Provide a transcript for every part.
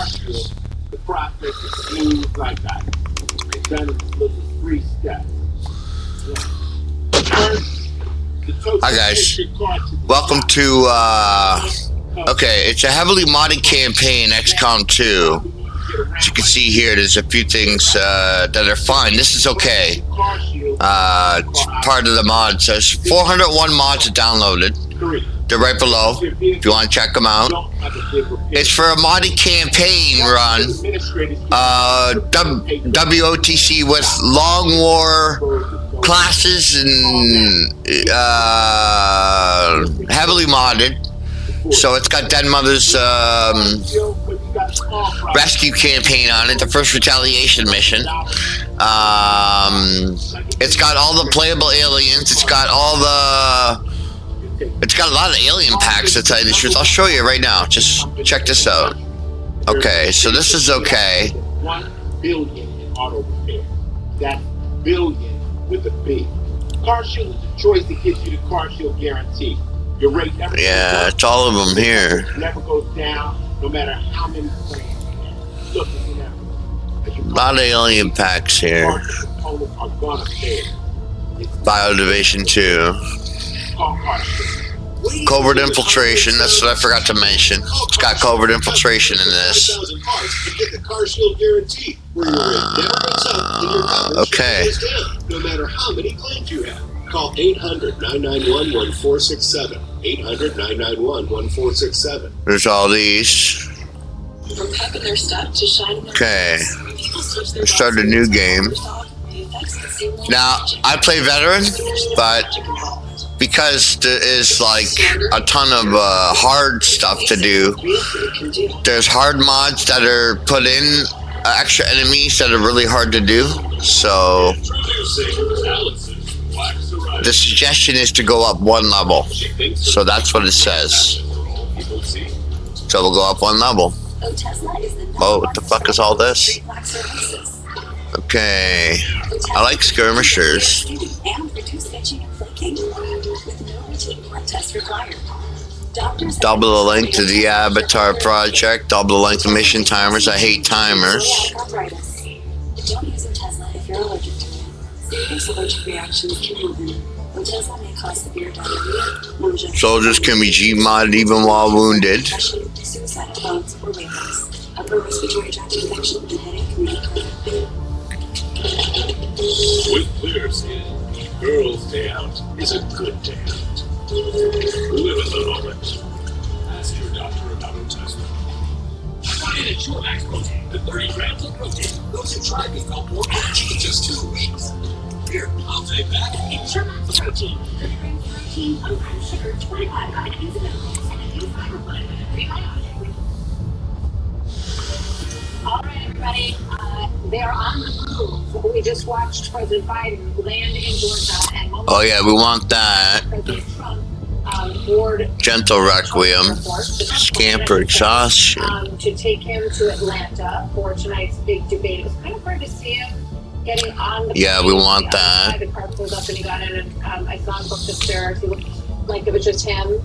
partial, the process is smooth like that. It's done in little 3 steps. Hi guys, welcome to, okay, it's a heavily modded campaign, Xcom 2. As you can see here, there's a few things that are fine. This is okay. It's part of the mods. There's 401 mods downloaded. They're right below, if you want to check them out. It's for a modded campaign run, WOTC with long war classes and heavily modded. So it's got Den Mother's rescue campaign on it, the first retaliation mission. It's got all the playable aliens. It's got all the... It's got a lot of alien packs, to tell you the truth. I'll show you right now. Just check this out. Okay, so this is okay. 1 billion in auto repair. That's billion with a B. Car Shield is the choice that gives you the Car Shield guarantee. Your rate never yeah, it's all of them here. Never goes down, no matter how many planes you have. Look, a lot of alien packs here. Biodivision 2. Covert infiltration, that's what I forgot to mention. It's got covert infiltration in this. Okay. No matter how many claims you have. Call 800-991-1467. 800-991-1467. There's all these. Okay. We started a new game. Now, I play veteran, but because there is like a ton of hard stuff to do, there's hard mods that are put in, extra enemies that are really hard to do. So the suggestion is to go up 1 level. So that's what it says. So we'll go up 1 level. Oh, what the fuck is all this? Okay. I like skirmishers. Double the length of the Avatar project. Double the length of mission timers. I hate timers. Soldiers can be G-modded even while wounded. With clear skin, Girls Day Out is a good day out. Live in the moment. Ask your doctor about Otezla. I got in at your max protein, the 30 grams of protein. Those who tried me felt more energy in just 2 weeks. Here, I'll take that. It's your max protein. 30 grams of protein, 1 gram of sugar, 25 vitamins and minerals, and a new fiber blend with a prebiotic. All right, everybody. They're on the move. We just watched President Biden land in Georgia, and oh yeah, we want that. President Trump board Gentle Requiem, Scamper Exhaustion. To take him to Atlanta for tonight's big debate. It was kind of hard to see him getting on the yeah, we want that. The car pulled up and he got in, and I saw him book the stairs. He looked like it was just him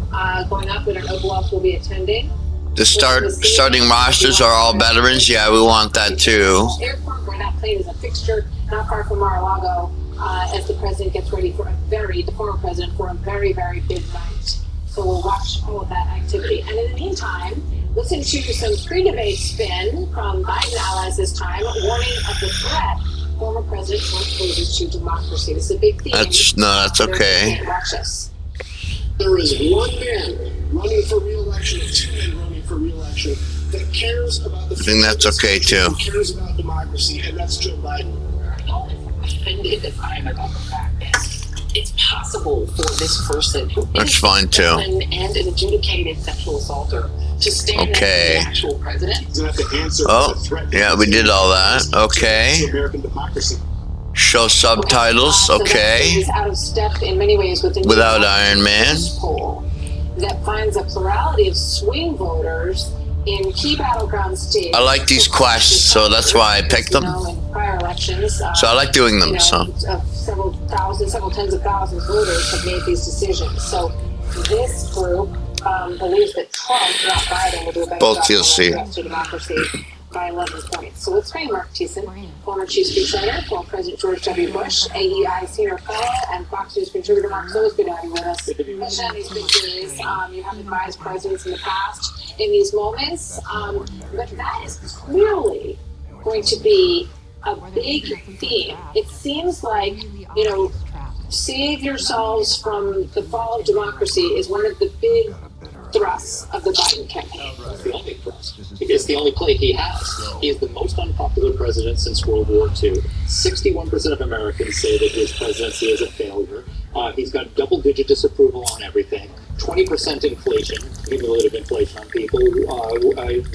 going up. We don't know who else will be attending. The starting rosters are all veterans. Yeah, we want that too. Airport where that plane is a fixture, not far from Mar-a-Lago, as the president gets ready for the former president, for a very, very big night. So we'll watch all of that activity. And in the meantime, listen to some pre-debate spin from Biden allies this time, warning of the threat former President Trump poses to democracy. This is a big theme. That's okay. Watch this. There is one man running for re-election and 2 men running for re-election that cares about the... I think that's okay too. Cares about democracy, and that's Joe Biden. Offended that I'm about the fact that it's possible for this person who that's fine too, and an adjudicated sexual assaulter to stand as the actual president. Oh, yeah, we did all that. Okay. American democracy. Show subtitles. Okay. Out of step in many ways with the without Iron Man. Poll that finds a plurality of swing voters in key battleground states. I like these quests, so that's why I picked them. In prior elections, so I like doing them. Several tens of thousands of voters have made these decisions. So this group believes that Trump, not Biden, will do a better Both job you'll see. to democracy by 11 points. So let's bring Mark Thiessen, former Chief Speech Senator, former President George W. Bush, AEI Senior Fellow, and Fox News contributor. Mark, it's always good to have you with us. Especially on these big days. You have advised presidents in the past in these moments. But that is clearly going to be a big theme. It seems like, save yourselves from the fall of democracy is one of the big thrusts of the Biden campaign. It's the only thrust. It's the only play he has. He is the most unpopular president since World War II. 61% of Americans say that his presidency is a failure. He's got double-digit disapproval on everything. 20% inflation, cumulative inflation on people.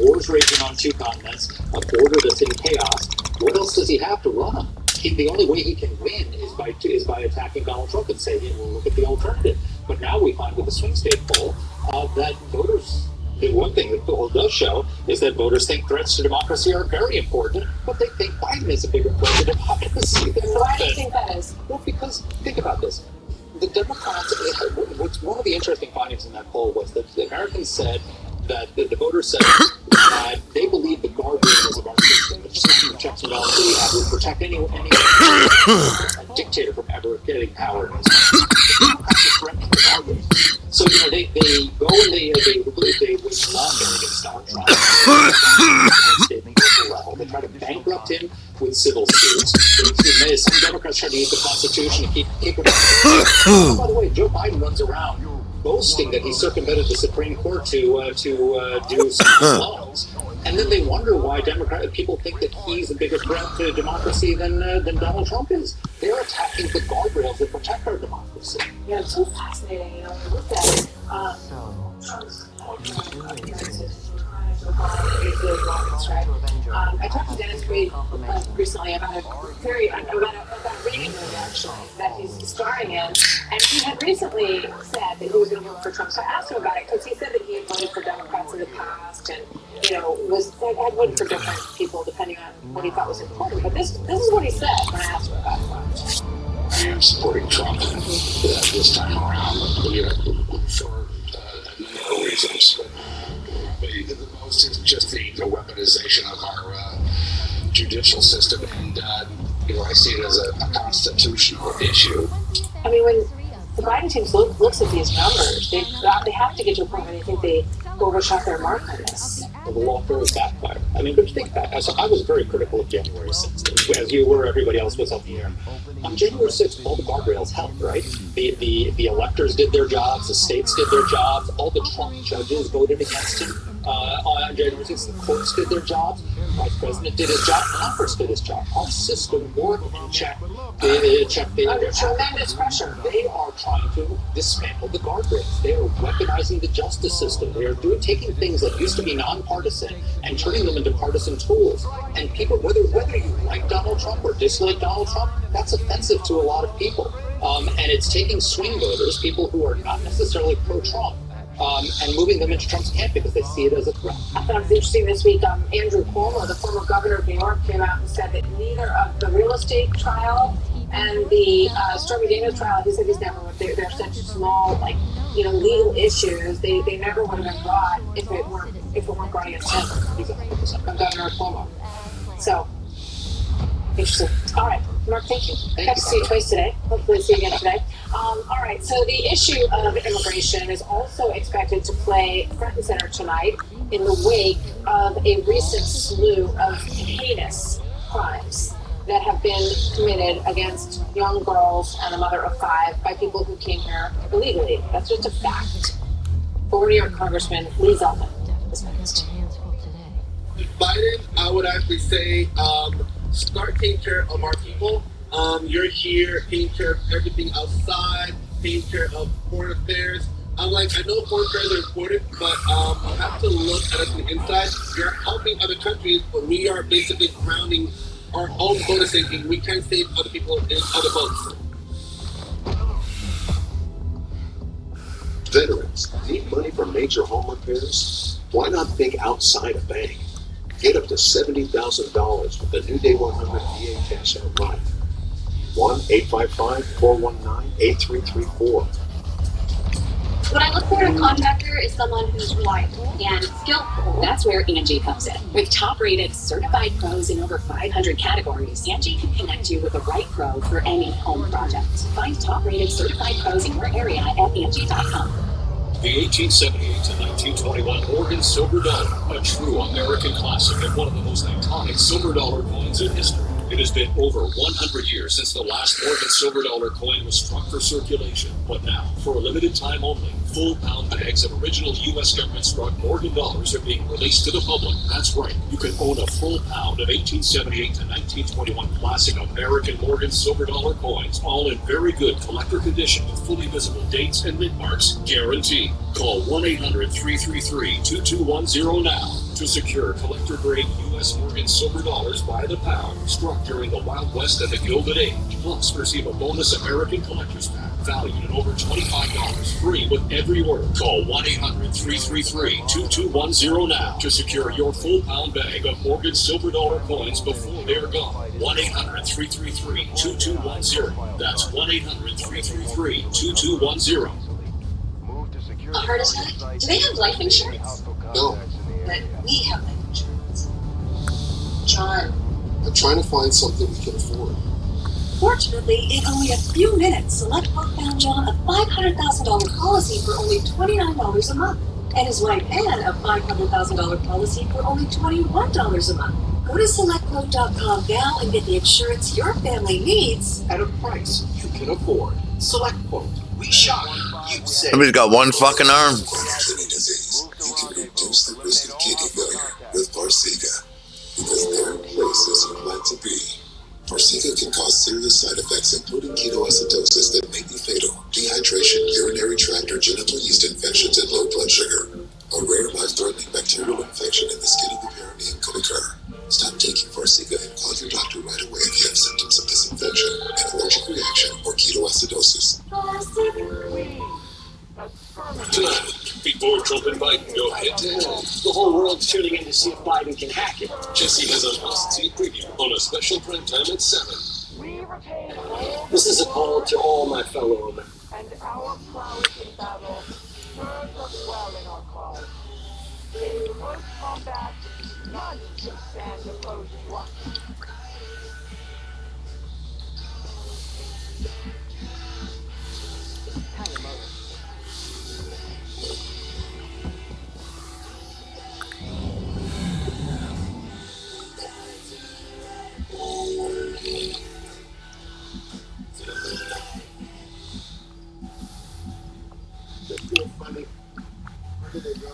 Wars raging on 2 continents. A border that's in chaos. What else does he have to run on? The only way he can win is by attacking Donald Trump and saying, well, look at the alternative. But now we find with the swing state poll that voters, the one thing that the poll does show is that voters think threats to democracy are very important, but they think Biden is a bigger threat to democracy. So why do you think that is? Well, because think about this. The Democrats, one of the interesting findings in that poll was that the Americans said that the voters said that they believe the guardrails of our system, the system of checks and balances we have, would protect any a dictator from ever getting power. The Democrats are threatening the guardrails. So they go and they wage lawfare against Donald Trump at the state and local level. They try to bankrupt him with civil suits. Some Democrats try to use the Constitution to keep him. By the way, Joe Biden runs around boasting that he circumvented the Supreme Court to do some laws, and then they wonder why people think that he's a bigger threat to democracy than Donald Trump is. They're attacking the guardrails that protect our democracy. Yeah, it's so fascinating. When we look at Trump's right? I talked to Dennis Reed recently about a radio movie actually that he's starring in, and he had recently said that he was going to vote for Trump. So I asked him about it because he said that he had voted for Democrats in the past and had voted for different people depending on what he thought was important. But this is what he said when I asked him about it. I am supporting Trump this time around for no reasons. The most is just the weaponization of our judicial system, and I see it as a constitutional issue. I mean, when the Biden team looks at these numbers, they have to get to a point where they think they overshot their mark on this. The lawfare is backfired. I mean, but think back. So I was very critical of January 6th, as you were. Everybody else was up the air. On January 6th, all the guardrails held, right? The electors did their jobs, the states did their jobs, all the Trump judges voted against him on January 6th. The courts did their jobs, the Vice President did his job, Congress did his job. Our system worked and checked. Under tremendous pressure. They are trying to dismantle the guardrails. They are weaponizing the justice system. They are taking things that used to be nonpartisan and turning them into partisan tools. And people, whether you like Donald Trump or dislike Donald Trump, that's offensive to a lot of people. And it's taking swing voters, people who are not necessarily pro-Trump, and moving them into Trump's camp because they see it as a threat. I thought it was interesting this week. Andrew Cuomo, the former governor of New York, came out and said that neither of the real estate trial and the Stormy Daniels trial, he said they're such small, legal issues. They never would have been brought if it weren't brought against him. He's 100% Governor Cuomo. So interesting. All right, Mark, thank you. Got to see you twice today. Hopefully see you again today. All right, so the issue of immigration is also expected to play front and center tonight in the wake of a recent slew of heinous crimes that have been committed against young girls and a mother of 5 by people who came here illegally. That's just a fact. Former New York Congressman Lee Zeldin is next. Biden, I would actually say, start taking care of our people. You're here taking care of everything outside, taking care of foreign affairs. I know foreign affairs are important, but you have to look at us from the inside. You're helping other countries, but we are basically grounding our own boat, thinking we can save other people in other boats. Veterans need money for major home repairs? Why not think outside a bank? Get up to $70,000 with the new Day 100 VA Cash Out Life. 1-855-419-8334. What I look for in a contractor is someone who's reliable and skillful. That's where Angie comes in. With top-rated certified pros in over 500 categories, Angie can connect you with the right pro for any home project. Find top-rated certified pros in your area at Angie.com. The 1878 to 1921 Morgan Silver Dollar, a true American classic and one of the most iconic silver dollar coins in history. It has been over 100 years since the last Morgan Silver Dollar coin was struck for circulation. But now, for a limited time only, full pound bags of original U.S. government struck Morgan dollars are being released to the public. That's right, you can own a full pound of 1878 to 1921 classic American Morgan Silver Dollar coins, all in very good collector condition with fully visible dates and mint marks guaranteed. Call 1-800-333-2210 now to secure collector-grade U.S. Morgan Silver Dollars by the pound, struck during the Wild West and the Gilded Age. Plus, receive a bonus American Collector's Pack valued at over $25, free with every order. Call 1-800-333-2210 now to secure your full pound bag of Morgan Silver Dollar coins before they are gone. 1-800-333-2210. That's 1-800-333-2210. A heart attack? Do they have life insurance? No, But we have life insurance. John, I'm trying to find something we can afford. fortunately, in only a few minutes, Select Quote found John a $500,000 policy for only $29 a month. And his wife Ann a $500,000 policy for only $21 a month. Go to SelectQuote.com now and get the insurance your family needs. At a price you can afford. Select Quote. We shop. You say. Somebody's got one fucking arm. Kidney disease. You can reduce the risk of kidney failure with Farxiga, because there are places you'd like to be. Farxiga can cause serious side effects, including ketoacidosis that may be fatal, dehydration, urinary tract or genital yeast infections, and low blood sugar. A rare life-threatening bacterial infection in the skin of the perineum could occur. Stop taking Farxiga and call your doctor right away if you have symptoms of this infection, an allergic reaction, or ketoacidosis. Tonight, before Trump and Biden go head-to-head, the whole world's tuning in to see if Biden can hack it. Jesse has a must-see preview on a special prime time at 7. This is a call to all my fellow men. And our prowess in battle serves us well in our cause. In close combat, none can stand opposed to us. Funny. Where did they go?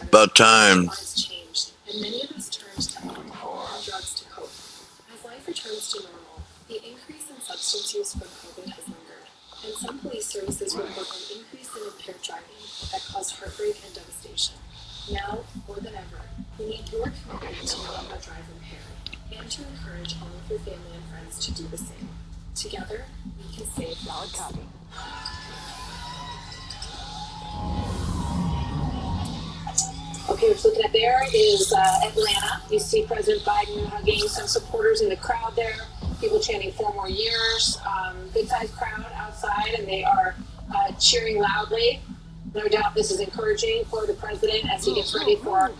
About time. Changed, and many of us turned to alcohol and drugs to cope. As life returns to normal, the increase in substance use from COVID has lingered, and some police services report an increase in impaired driving that caused heartbreak and devastation. Now, more than ever, we need your commitment to not drive impaired, and to encourage all of your family and friends to do the same. Together, we can save lives. Okay, what's looking at there is Atlanta. You see President Biden hugging some supporters in the crowd there. People chanting 4 more years. Good-sized crowd outside, and they are cheering loudly. No doubt this is encouraging for the president as he gets ready for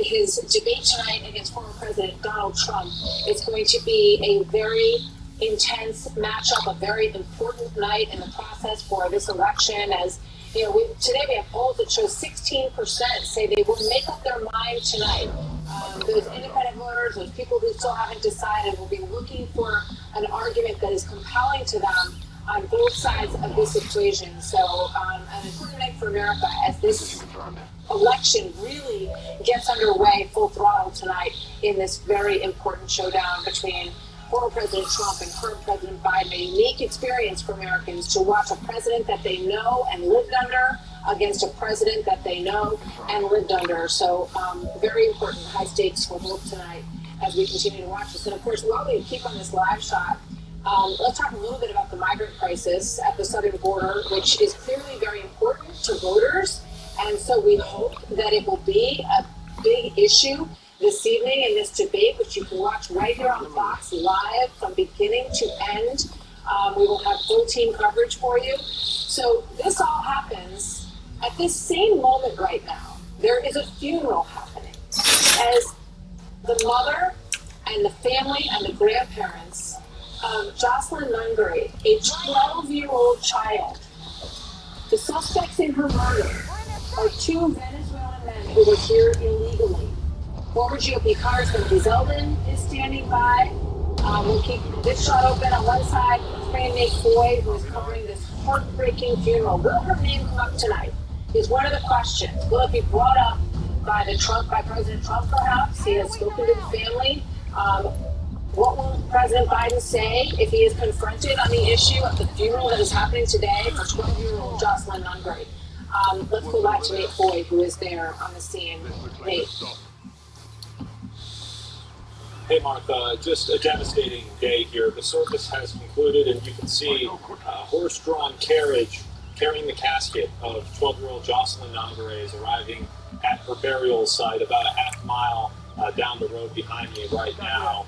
his debate tonight against former President Donald Trump. It's going to be a very intense matchup, a very important night in the process for this election. As you know, today we have polls that show 16% say they will make up their mind tonight. Those independent voters, those people who still haven't decided, will be looking for an argument that is compelling to them on both sides of this equation. So an important night for America as this election really gets underway full throttle tonight in this very important showdown between former President Trump and current President Biden, a unique experience for Americans to watch a president that they know and lived under against a president that they know and lived under. So very important, high stakes for hope tonight as we continue to watch this. And of course, while we keep on this live shot, let's talk a little bit about the migrant crisis at the southern border, which is clearly very important to voters. And so we hope that it will be a big issue this evening in this debate, which you can watch right here on Fox live from beginning to end. We will have full team coverage for you. So this all happens at this same moment right now. There is a funeral happening as the mother and the family and the grandparents of Jocelyn Nungaray, a 12-year-old child. The suspects in her murder are two Venezuelan men who were here illegally. Former GOP Congressman Zeldin is standing by. We'll keep this shot open on one side. Friend Nate Foy, who is covering this heartbreaking funeral. Will her name come up tonight? Is one of the questions. Will it be brought up by President Trump perhaps? He has spoken to the family. What will President Biden say if he is confronted on the issue of the funeral that is happening today for 12-year-old Jocelyn Nungaray? Let's go back to Nate Foy, who is there on the scene. Nate. Hey, Martha, just a devastating day here. The service has concluded, and you can see a horse-drawn carriage carrying the casket of 12-year-old Jocelyn Nungaray is arriving at her burial site about a half mile down the road behind me right now.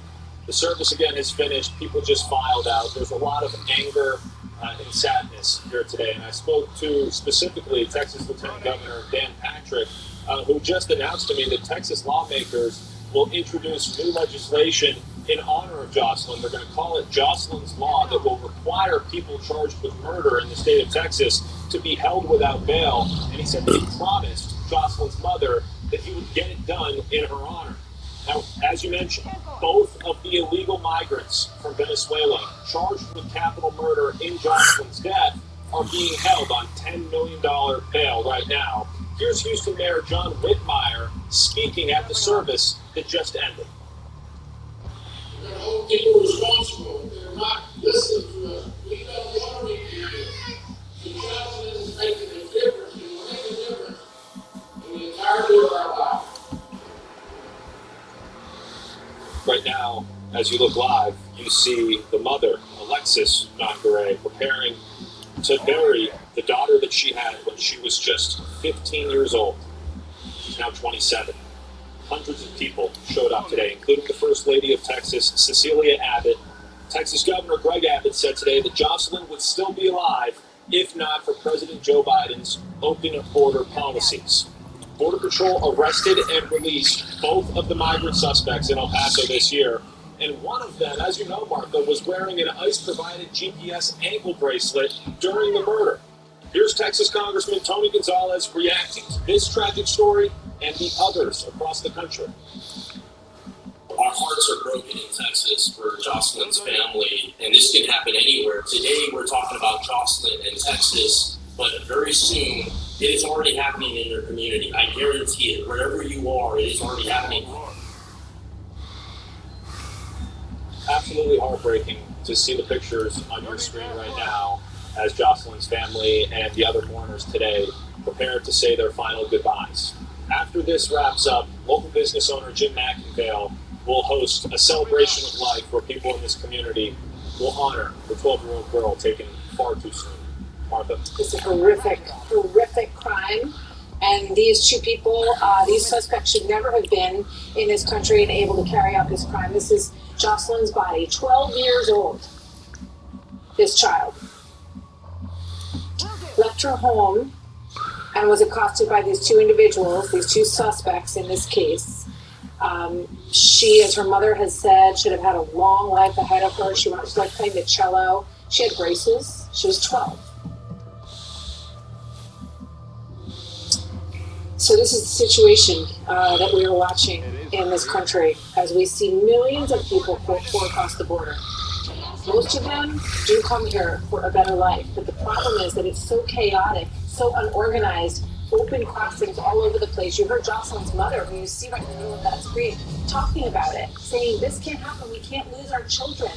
The service, again, is finished. People just filed out. There's a lot of anger and sadness here today, and I spoke to, specifically, Texas Lieutenant Governor Dan Patrick, who just announced to me that Texas lawmakers will introduce new legislation in honor of Jocelyn. They're going to call it Jocelyn's Law, that will require people charged with murder in the state of Texas to be held without bail. And he said that he promised Jocelyn's mother that he would get it done in her honor. Now, as you mentioned, both of the illegal migrants from Venezuela charged with capital murder in Jocelyn's death are being held on $10 million bail right now. Here's Houston Mayor John Whitmire speaking at the service that just ended. We're going to hold people responsible. They're not listening to us. We don't want to be here. The Johnson is making a difference. It will make a difference in the entirety of our lives. Right now, as you look live, you see the mother, Alexis Nungaray, preparing to bury the daughter that she had when she was just 15 years old. She's now 27. Hundreds of people showed up today, including the First Lady of Texas, Cecilia Abbott. Texas Governor Greg Abbott said today that Jocelyn would still be alive if not for President Joe Biden's open border policies. Border Patrol arrested and released both of the migrant suspects in El Paso this year. And one of them, as you know, Martha, was wearing an ICE-provided GPS ankle bracelet during the murder. Here's Texas Congressman Tony Gonzalez reacting to this tragic story and the others across the country. Our hearts are broken in Texas for Jocelyn's family, and this can happen anywhere. Today, we're talking about Jocelyn in Texas, but very soon, it is already happening in your community. I guarantee it. Wherever you are, it is already happening. Absolutely heartbreaking to see the pictures on your screen right now as Jocelyn's family and the other mourners today prepare to say their final goodbyes. After this wraps up, local business owner Jim McIngvale will host a celebration of life where people in this community will honor the 12-year-old girl taken far too soon. Martha? It's a horrific crime. And these two people, these suspects should never have been in this country and able to carry out this crime. This is Jocelyn's body, 12 years old, this child. Left her home and was accosted by these two individuals, these two suspects in this case. She, as her mother has said, should have had a long life ahead of her. She was like playing the cello. She had braces. She was 12. So this is the situation that we are watching in this country as we see millions of people pour across the border. Most of them do come here for a better life, but the problem is that it's so chaotic, so unorganized, open crossings all over the place. You heard Jocelyn's mother, who you see right in the middle of that screen, talking about it, saying this can't happen. We can't lose our children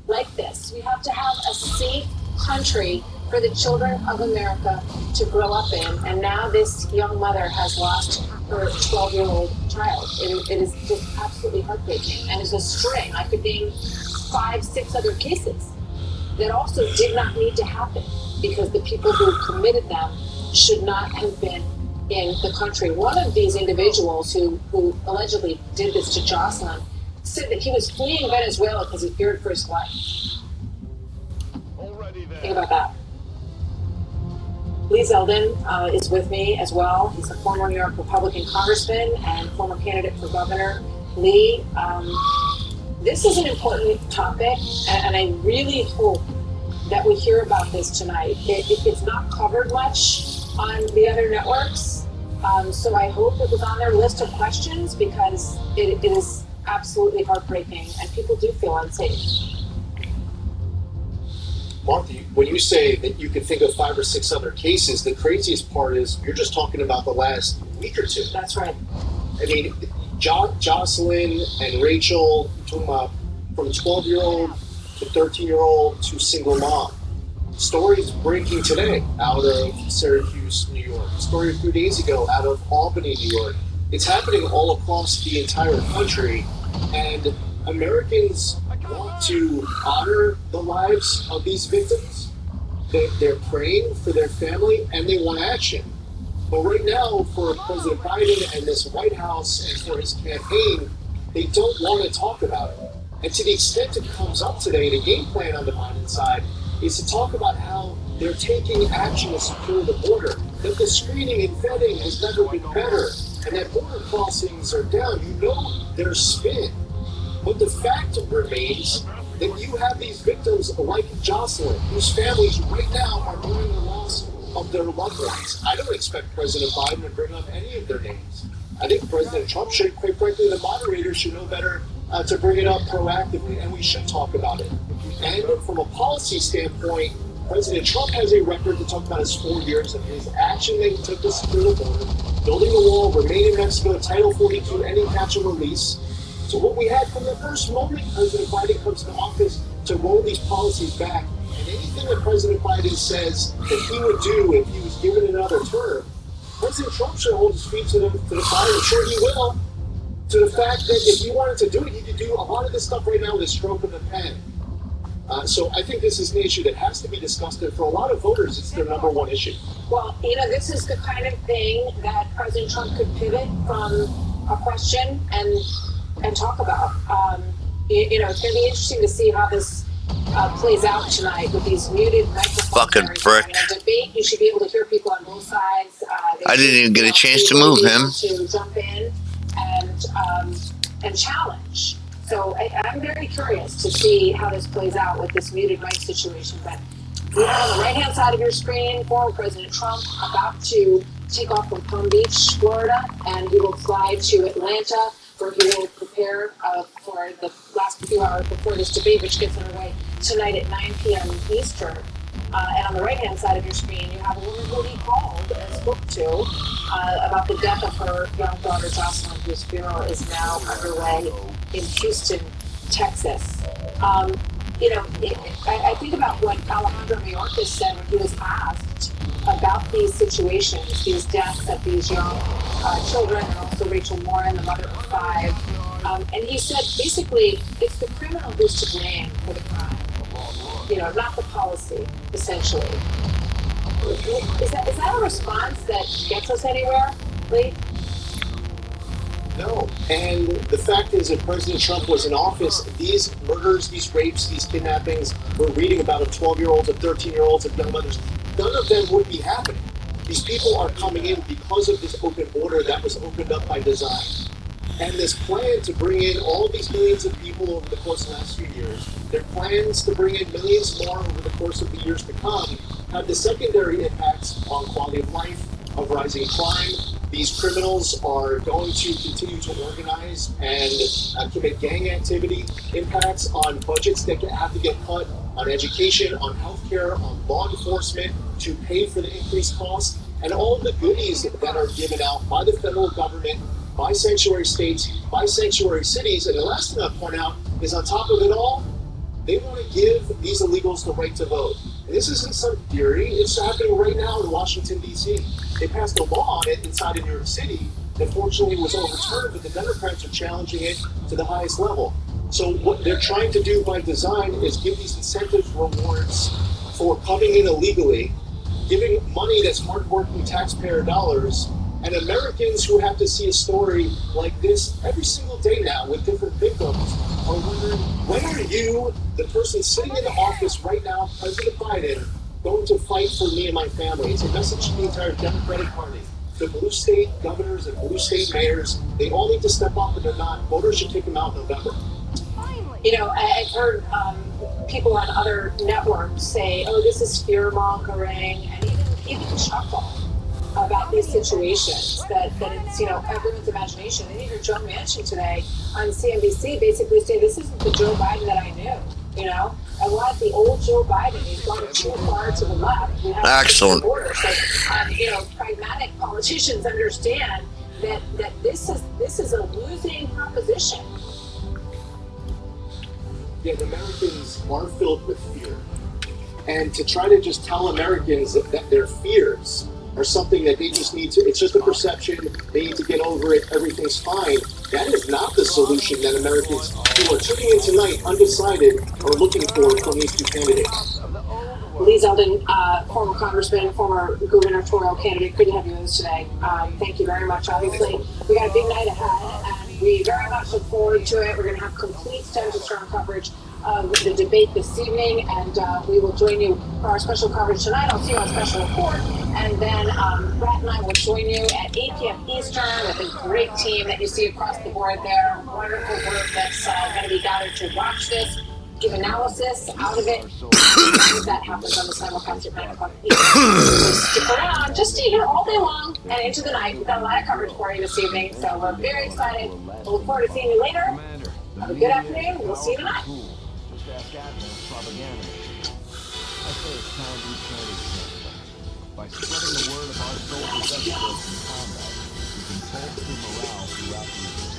like this. We have to have a safe country for the children of America to grow up in. And now this young mother has lost her 12-year-old child. It is just absolutely heartbreaking. And it's a string. I could name 5, 6 other cases that also did not need to happen because the people who committed them should not have been in the country. One of these individuals who allegedly did this to Jocelyn said that he was fleeing Venezuela because he feared for his life. Think about that. Lee Zeldin is with me as well. He's a former New York Republican congressman and former candidate for governor. Lee, this is an important topic, and I really hope that we hear about this tonight. It's not covered much on the other networks, so I hope it was on their list of questions because it is absolutely heartbreaking and people do feel unsafe. Martha, when you say that you can think of 5 or 6 other cases, the craziest part is you're just talking about the last week or 2. That's right. I mean, Jocelyn and Rachel, talking about from 12-year-old to 13-year-old to single mom. Stories breaking today out of Syracuse, New York. A story a few days ago out of Albany, New York. It's happening all across the entire country, and Americans want to honor the lives of these victims. They're praying for their family, and they want action. But right now, for President Biden and this White House and for his campaign, they don't want to talk about it. And to the extent it comes up today, the game plan on the Biden side is to talk about how they're taking action to secure the border, that the screening and vetting has never been better, and that border crossings are down. You know their spin. But the fact remains that you have these victims like Jocelyn, whose families right now are mourning the loss of their loved ones. I don't expect President Biden to bring up any of their names. I think President Trump should, quite frankly, the moderators should know better to bring it up proactively, and we should talk about it. And from a policy standpoint, President Trump has a record to talk about his 4 years of his action that he took to secure the border, building a wall, remain in Mexico, Title 42, ending catch and release. So what we had from the first moment President Biden comes to office to roll these policies back, and anything that President Biden says that he would do if he was given another term, President Trump should hold his feet to the fire. I'm sure he will. To the fact that if he wanted to do it, he could do a lot of this stuff right now with a stroke of the pen. So I think this is an issue that has to be discussed, and for a lot of voters, it's their number one issue. Well, this is the kind of thing that President Trump could pivot from a question and talk about. It's going to be interesting to see how this plays out tonight with these muted microphones. Fucking prick. In a debate, you should be able to hear people on both sides. I didn't even get a chance to move him. To jump in and challenge. So I'm very curious to see how this plays out with this muted mic situation. But we have on the right-hand side of your screen former President Trump about to take off from Palm Beach, Florida, and he will fly to Atlanta, where he will prepare for the last few hours before this debate, which gets underway tonight at 9 p.m. Eastern. And on the right-hand side of your screen, you have a woman who he called and spoke to about the death of her young daughter, Jocelyn, whose funeral is now underway in Houston, Texas. I think about what Alejandro Mayorkas said when he was asked about these situations, these deaths of these young children, and also Rachel Morin, the mother of 5. And he said, basically, it's the criminal who's to blame for the crime. Not the policy, essentially. Is that a response that gets us anywhere, Lee? No. And the fact is that President Trump was in office, these murders, these rapes, these kidnappings, we're reading about of 12-year-olds, of 13-year-olds, of young mothers, none of them would be happening. These people are coming in because of this open border that was opened up by design. And this plan to bring in all of these millions of people over the course of the last few years, their plans to bring in millions more over the course of the years to come, have the secondary impacts on quality of life, of rising crime. These criminals are going to continue to organize and commit gang activity, impacts on budgets that have to get cut, on education, on healthcare, on law enforcement, to pay for the increased costs. and all the goodies that are given out by the federal government, by sanctuary states, by sanctuary cities. And the last thing I'll point out is on top of it all, they want to give these illegals the right to vote. And this isn't some theory. It's happening right now in Washington, D.C. They passed a law on it inside of New York City that fortunately was overturned, but the Democrats are challenging it to the highest level. So what they're trying to do by design is give these incentives, rewards for coming in illegally, giving money that's hardworking taxpayer dollars, and Americans who have to see a story like this every single day now with different victims are wondering, when are you, the person sitting in the office right now, President Biden, going to fight for me and my family? It's a message to the entire Democratic Party. The blue state governors and blue state mayors, they all need to step up, and they're not. Voters should take them out in November. You know, I've heard people on other networks say, oh, this is fear-mongering, and even chuckle about these situations, that it's, you know, everyone's imagination. And even Joe Manchin today on CNBC basically say, this isn't the Joe Biden that I knew, you know? I want the old Joe Biden. He's gone too far to the left. We have excellent. So, you know, pragmatic politicians understand that this is a losing proposition. Yeah, the Americans are filled with fear. And to try to just tell Americans that their fears are something that they just need to, it's just a perception, they need to get over it, everything's fine. That is not the solution that Americans who are tuning in tonight, undecided, are looking for from these two candidates. Lee Zeldin, former congressman, former gubernatorial candidate, good to have you with us today. Thank you very much. Obviously, we got a big night ahead, and we very much look forward to it. We're going to have complete stem-to-stern coverage of the debate this evening, and we will join you for our special coverage tonight. I'll see you on Special Report, and then Brett and I will join you at 8 p.m. Eastern with a great team that you see across the board there. Wonderful group that's going to be gathered to watch this, give analysis out of it. That happens on the simulcast at 9 o'clock Eastern. So stick around just to hear all day long and into the night. We've got a lot of coverage for you this evening, so we're very excited. We'll look forward to seeing you later. Have a good afternoon. We'll see you tonight. By spreading the word of our soldiers' exploits in combat, we can bolster morale throughout the region.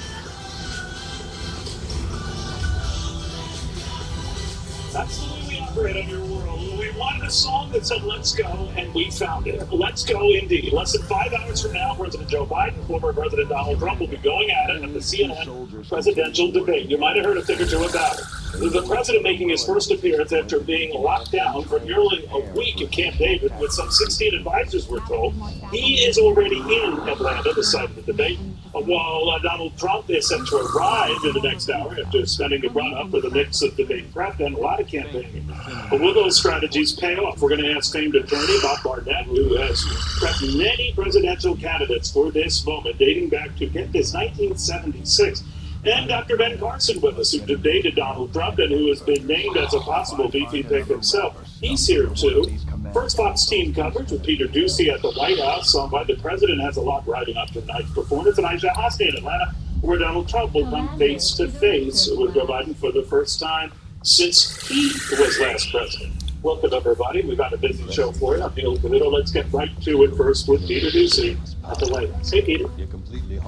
That's the way we operate in your world. We wanted a song that said, let's go, and we found it. Let's go, indeed. Less than 5 hours from now, President Joe Biden, former President Donald Trump will be going at it at the CNN presidential debate. You might have heard a thing or two about it. The president making his first appearance after being locked down for nearly a week at Camp David with some 16 advisors, we're told. He is already in Atlanta, the site of the debate, while Donald Trump is set to arrive in the next hour after spending a run-up with a mix of debate prep and a lot of campaigning. But will those strategies pay off? We're going to ask famed attorney Bob Barnett, who has prepped many presidential candidates for this moment, dating back to, get this, 1976. And Dr. Ben Carson with us, who debated Donald Trump and who has been named as a possible VP pick himself. He's here too. First Fox team coverage with Peter Ducey at the White House on why the president has a lot riding up tonight's performance. And Aisha Hosni in Atlanta, where Donald Trump will come face to face with Joe Biden for the first time since he was last president. Welcome, everybody. We've got a busy show for you. I'm Neil Polito. Let's get right to it first with Peter Ducey at the White House. Hey, Peter.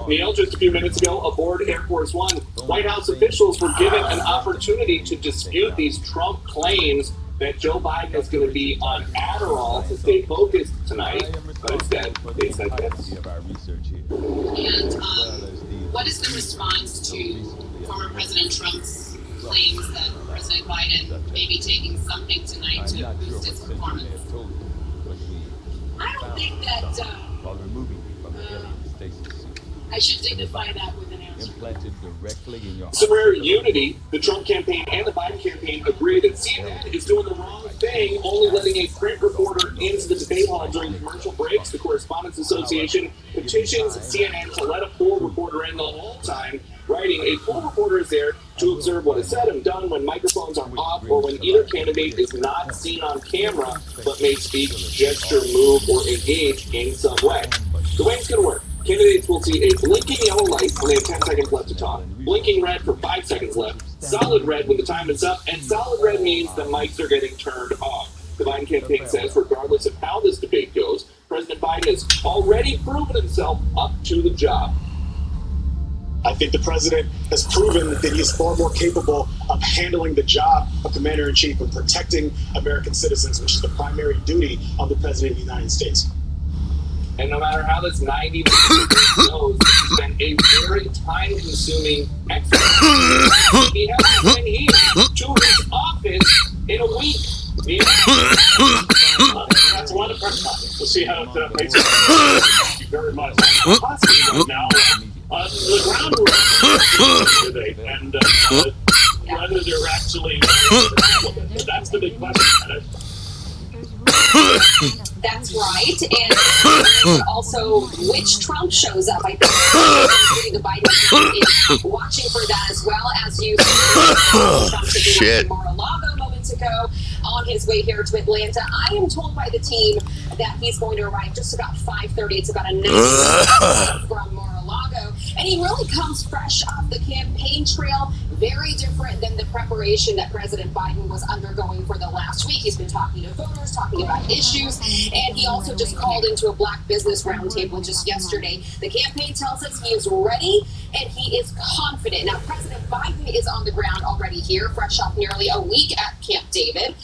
Neil, just a few minutes ago, aboard Air Force One, White House officials were given an opportunity to dispute these Trump claims that Joe Biden is going to be on Adderall to stay focused tonight, but instead, they said this. And what is the response to former President Trump's claims that President Biden may be taking something tonight to boost his performance? I don't think that I should dignify that with an answer. Some rare unity. The Trump campaign and the Biden campaign agree that CNN is doing the wrong thing, only letting a print reporter into the debate hall during commercial breaks. The Correspondents Association petitions CNN to let a poll reporter in the whole time, writing, a poll reporter is there to observe what is said and done when microphones are off or when either candidate is not seen on camera but may speak, gesture, move, or engage in some way. The way it's going to work. Candidates will see a blinking yellow light when they have 10 seconds left to talk, blinking red for 5 seconds left, solid red when the time is up, and solid red means the mics are getting turned off. The Biden campaign says, regardless of how this debate goes, President Biden has already proven himself up to the job. I think the president has proven that he is far more capable of handling the job of commander-in-chief and protecting American citizens, which is the primary duty of the president of the United States. And no matter how this 90 goes, it's been a very time-consuming exercise. He hasn't been here to his office in a week. That's a lot of press conference. We'll see how it plays out. Thank you very much. Possibly right now, the groundwork today, and whether they're actually that's the big question. That's right, and also which Trump shows up. I think the Biden is watching for that, as well as you Trump Shit. Mar-a-Lago moments ago on his way here to Atlanta. I am told by the team that he's going to arrive just about 5:30. It's about a 90 from Mar-a-Lago, and he really comes fresh off the campaign trail. Very different than the preparation that President Biden was undergoing for the last week. He's been talking to voters, talking about issues, and he also just called into a Black Business Roundtable just yesterday. The campaign tells us he is ready and he is confident. Now, President Biden is on the ground already here, fresh off nearly a week at Camp David.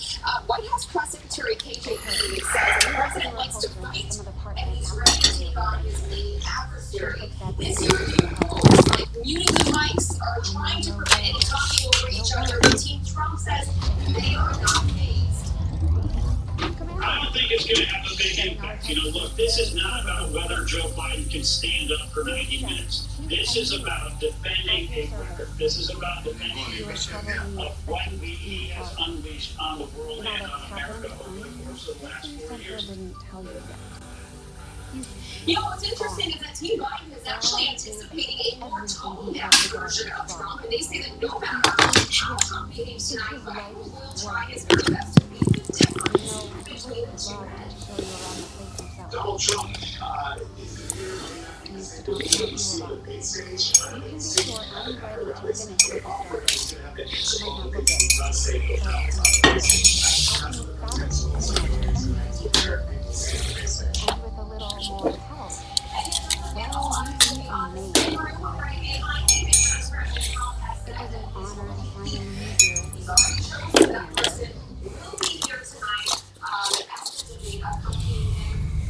White House Press Secretary KJ Kennedy says the president likes to fight and he's ready to take on his main adversary. This year, new polls like muting the mics are trying to prevent any talking over each other. The team Trump says they are not phased. I don't think it's going to have a big impact. You know, look, this is not about whether Joe Biden can stand up for 90 minutes. This is about defending a record. This is about defending a record of what he has unleashed on the world and on America over the course of the last 4 years. You know, what's interesting is that Team Biden is actually anticipating a more toned-down version of Trump, and they say that no matter how Trump behaves tonight, Biden will try his very best to be the difference between the two men. Donald Trump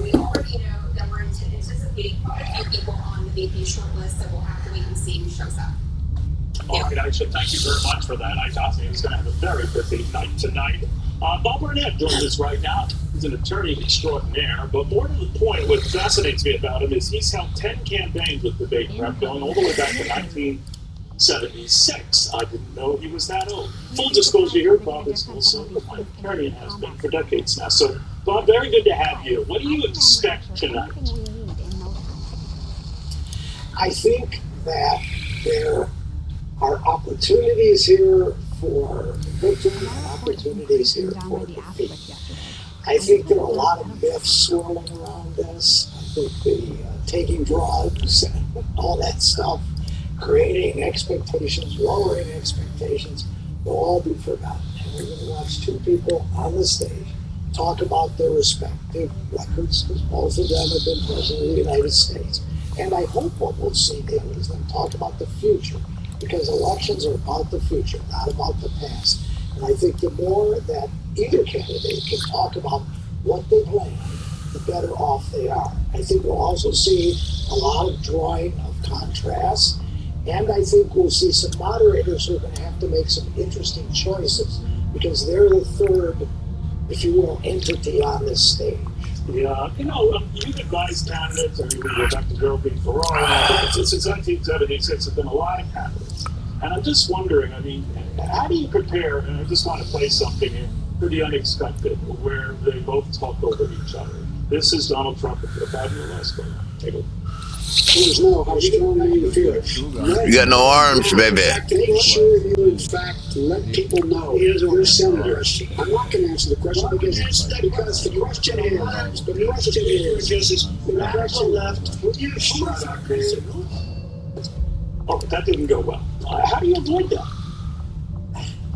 We already know that we're anticipating quite a few people on the VP shortlist, so we'll have to wait and see who shows up. Okay, Aisha, thank you very much for that. I thought he was going to have a very busy night tonight. Bob Burnett joins us right now. He's an attorney extraordinaire, but more to the point, what fascinates me about him is he's held 10 campaigns with debate prep, going all the way back to 1976. I didn't know he was that old. Full disclosure here, Bob is also my attorney and has been for decades now. So, Bob, very good to have you. What do you expect tonight? I think that there are opportunities here for victory and opportunities here for defeat. I think there are a lot of myths swirling around this. I think the taking drugs and all that stuff, creating expectations, lowering expectations, will all be forgotten. And we're going to watch two people on the stage talk about their respective records, because both of them have been president of the United States. And I hope what we'll see there is them talk about the future, because elections are about the future, not about the past. And I think the more that either candidate can talk about what they plan, the better off they are. I think we'll also see a lot of drawing of contrasts, and I think we'll see some moderators who are going to have to make some interesting choices, because they're the third, if you will, entity on this stage. Yeah, you know, you've advised candidates, and you go back to Geraldine Ferraro, since 1976, there's been a lot of candidates. And I'm just wondering, I mean, how do you prepare, and I just want to play something here, for the unexpected, where they both talk over each other. This is Donald Trump with the 5-year last go. Take a look. How strong do you feel? You got no arms, baby. Make sure you, in fact, let people know you're senators. I'm not going to answer the question because the question is, the question left, would you shut up, man? Oh, but that didn't go well. How do you avoid that?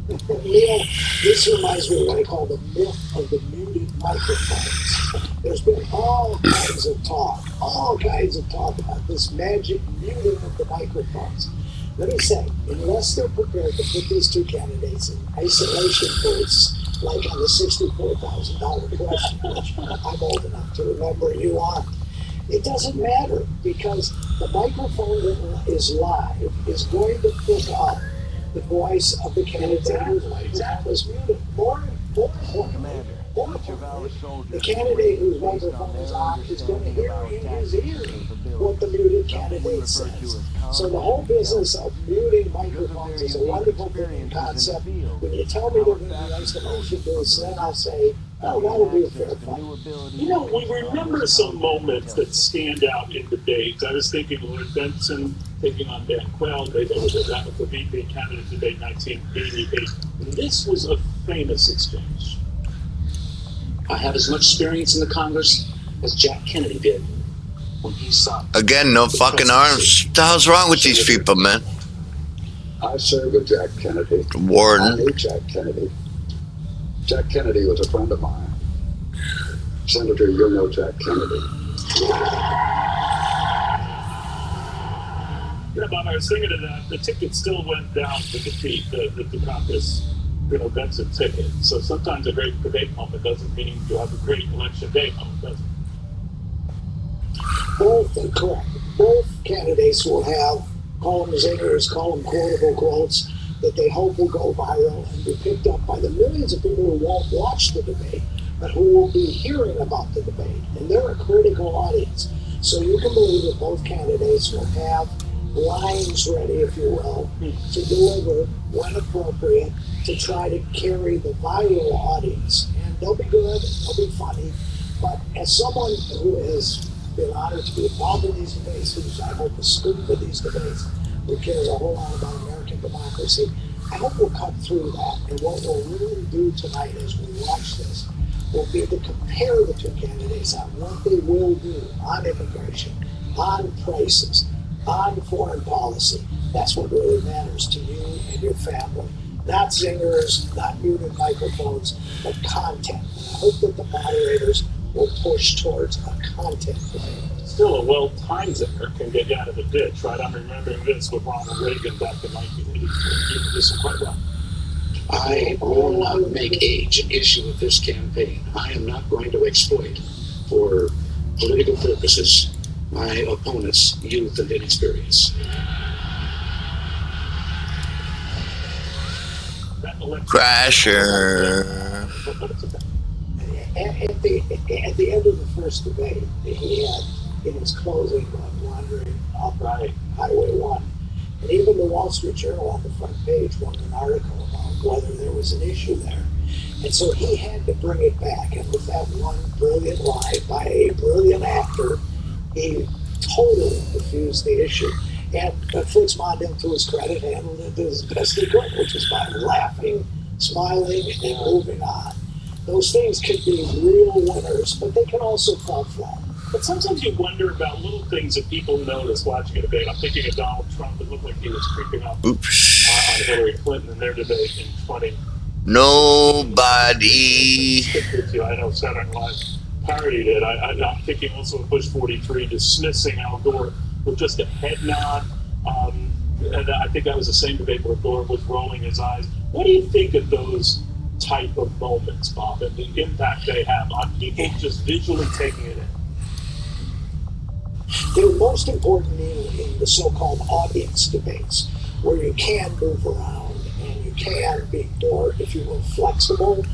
This reminds me of what I call the myth of the muted microphones. There's been all kinds of talk about this magic muting of the microphones. Let me say, unless they're prepared to put these two candidates in isolation booths, like on the $64,000 question, which I'm old enough to remember, you aren't, it doesn't matter, because the microphone that is live is going to pick up the voice of the candidate that was muted. More importantly, the candidate whose microphone is on is going to hear in his ear what the muted candidate says. So the whole business of muting microphones is a wonderful thing concept. When you tell me they're going to be isolation booths, then I'll say, oh, that'll be a fair fight. You know, we remember some moments that stand out in debates. I was thinking Lloyd Benson taking on Dan Quayle. That was the VP candidate debate 1988. This was a famous exchange. I have as much experience in the Congress as Jack Kennedy did when he saw. Again, no fucking arms. What the hell's wrong with these people, man? I served with Jack Kennedy. Warden. I knew Jack Kennedy. Jack Kennedy was a friend of mine. Senator, you know Jack Kennedy. Yeah, Bob, I was thinking of that. The ticket still went down to defeat the Dukakis, Benson ticket. So sometimes a great debate moment doesn't mean you have a great election day moment, does it? Both are correct. Both candidates will have call them zingers, call them quotable quotes that they hope will go viral and be picked up by the millions of people who won't watch the debate, but who will be hearing about the debate. And they're a critical audience. So you can believe that both candidates will have lines ready, if you will, to deliver when appropriate to try to carry the viral audience. And they'll be good, they'll be funny. But as someone who has been honored to be involved in these debates, who's, I hope, a student of these debates, who cares a whole lot about American democracy, I hope we'll cut through that. And what we'll really do tonight as we watch this will be to compare the two candidates on what they will do on immigration, on prices, on foreign policy. That's what really matters to you and your family. Not zingers, not muted microphones, but content. And I hope that the moderators will push towards a content debate. Still, a well-timed zinger can get you out of the ditch, right? I'm remembering this with Ronald Reagan back in 1983. He did this quite well. I will not make age an issue with this campaign. I am not going to exploit, for political purposes, my opponent's youth and inexperience. Crasher. At the end of the first debate, he had in his closing wandering up Highway 1. And even the Wall Street Journal on the front page wrote an article about whether there was an issue there. And so he had to bring it back. And with that one brilliant line by a brilliant actor, he totally diffused the issue. And Fritz Mondale, to his credit, handled it as best he could, which is by laughing, smiling, and moving on. Those things can be real winners, but they can also fall flat. But sometimes you wonder about little things that people notice watching a debate. I'm thinking of Donald Trump. It looked like he was creeping up on Hillary Clinton in their debate in 20. Nobody. I know Saturday Night Live parodied it. I'm thinking also of Bush 43 dismissing Al Gore with just a head nod. And I think that was the same debate where Gore was rolling his eyes. What do you think of those type of moments, Bob, and the impact they have on people just visually taking it in? They're most important in the so-called audience debates, where you can move around and you can be more, if you will, flexible.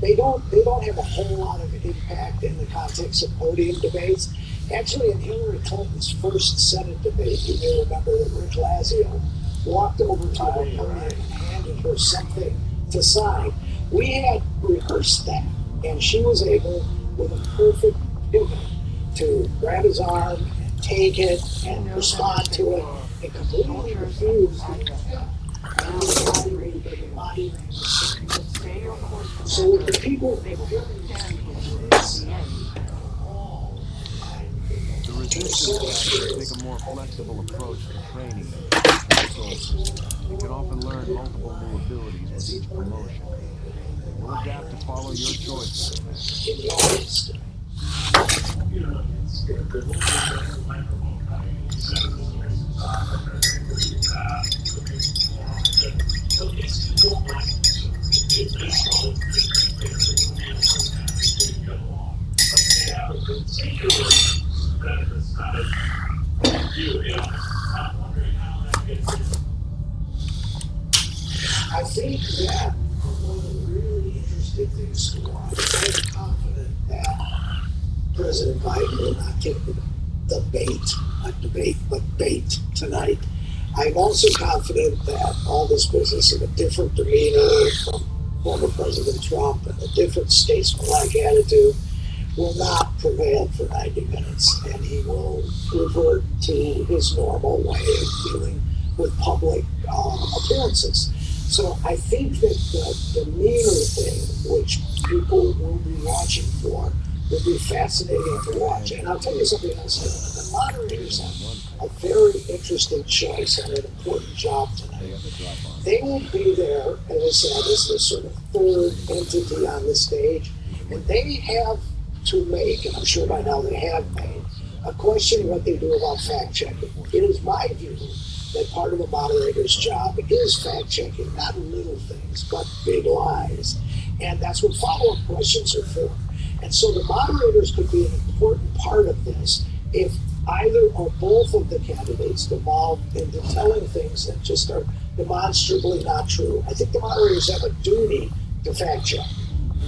They don't have a whole lot of impact in the context of podium debates. Actually, in Hillary Clinton's first Senate debate, you may remember that Rick Lazio walked over to her podium and handed her something to sign. We had rehearsed that, and she was able, with a perfect pivot, to grab his arm and take it and respond to it and completely refuse the body So with the people, The resistance factors take a more flexible approach to training soldiers. They can often learn multiple new abilities with each promotion. They will adapt to follow your choices. I think that one of the really interesting things to watch, I'm confident that President Biden will not take the bait, not debate, but bait tonight. I'm also confident that all this business of a different demeanor from former President Trump and a different statesmanlike attitude will not prevail for 90 minutes, and he will revert to his normal way of dealing with public appearances. So I think that the demeanor thing, which people will be watching for, will be fascinating to watch. And I'll tell you something else. The moderators have a very interesting choice and an important job tonight. They will be there, as I said, as the sort of third entity on the stage, and they have to make, and I'm sure by now they have made, a question what they do about fact-checking. It is my view that part of a moderator's job is fact-checking, not little things, but big lies. And that's what follow-up questions are for. And so the moderators could be an important part of this if either or both of the candidates devolve into telling things that just are demonstrably not true. I think the moderators have a duty to fact-check.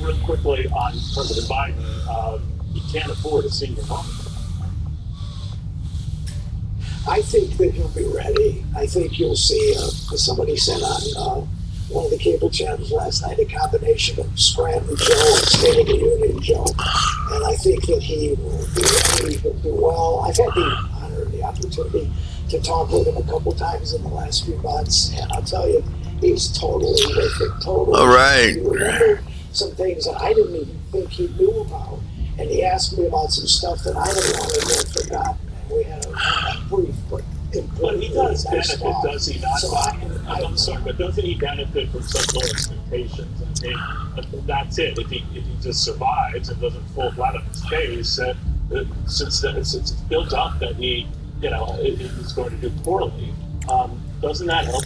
Real quickly on President Biden, he can't afford a senior moment. I think that he'll be ready. I think you'll see, somebody said on one of the cable channels last night, a combination of Scranton Joe and State of the Union Joe. And I think that he will be ready, he'll do well. I've had the honor and the opportunity to talk with him a couple times in the last few months, and I'll tell you, he's totally with it, totally. All right. He remembered some things that I didn't even think he knew about, and he asked me about some stuff that I had long ago forgotten. We had a brief but important. But he does benefit, does he not? So I'm sorry, but doesn't he benefit from some low expectations? I mean, that's it. If he just survives and doesn't fall flat on his face, since it's built up that he, is going to do poorly, doesn't that help?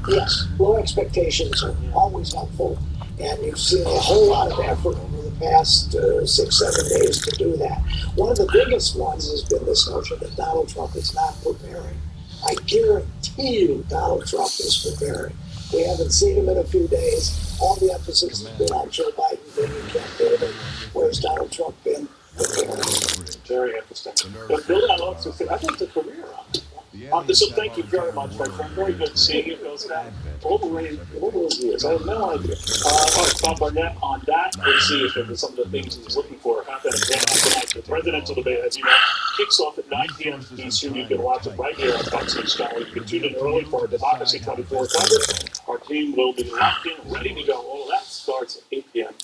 Yes, low expectations are always helpful, and you've seen a whole lot of effort over the past 6-7 days to do that. One of the biggest ones has been this notion that Donald Trump is not preparing. I guarantee you Donald Trump is preparing. We haven't seen him in a few days. All the emphasis has been on Joe Biden being in Camp David. Where's Donald Trump been? Very interesting. But Bill, I also said, I think it's a career on it. So thank you very much, my friend. Very good seeing you, Bill Scott. All those years. I have no idea. All right, Bob Barnett on that. Let's see if there were some of the things he's looking for. Happen again tonight. The presidential debate, as you know, kicks off at 9 p.m. Eastern. You can watch it right here on Fox News Channel. You can tune in early for our Democracy 24 coverage. Our team will be locked in, ready to go. All that starts at 8 p.m.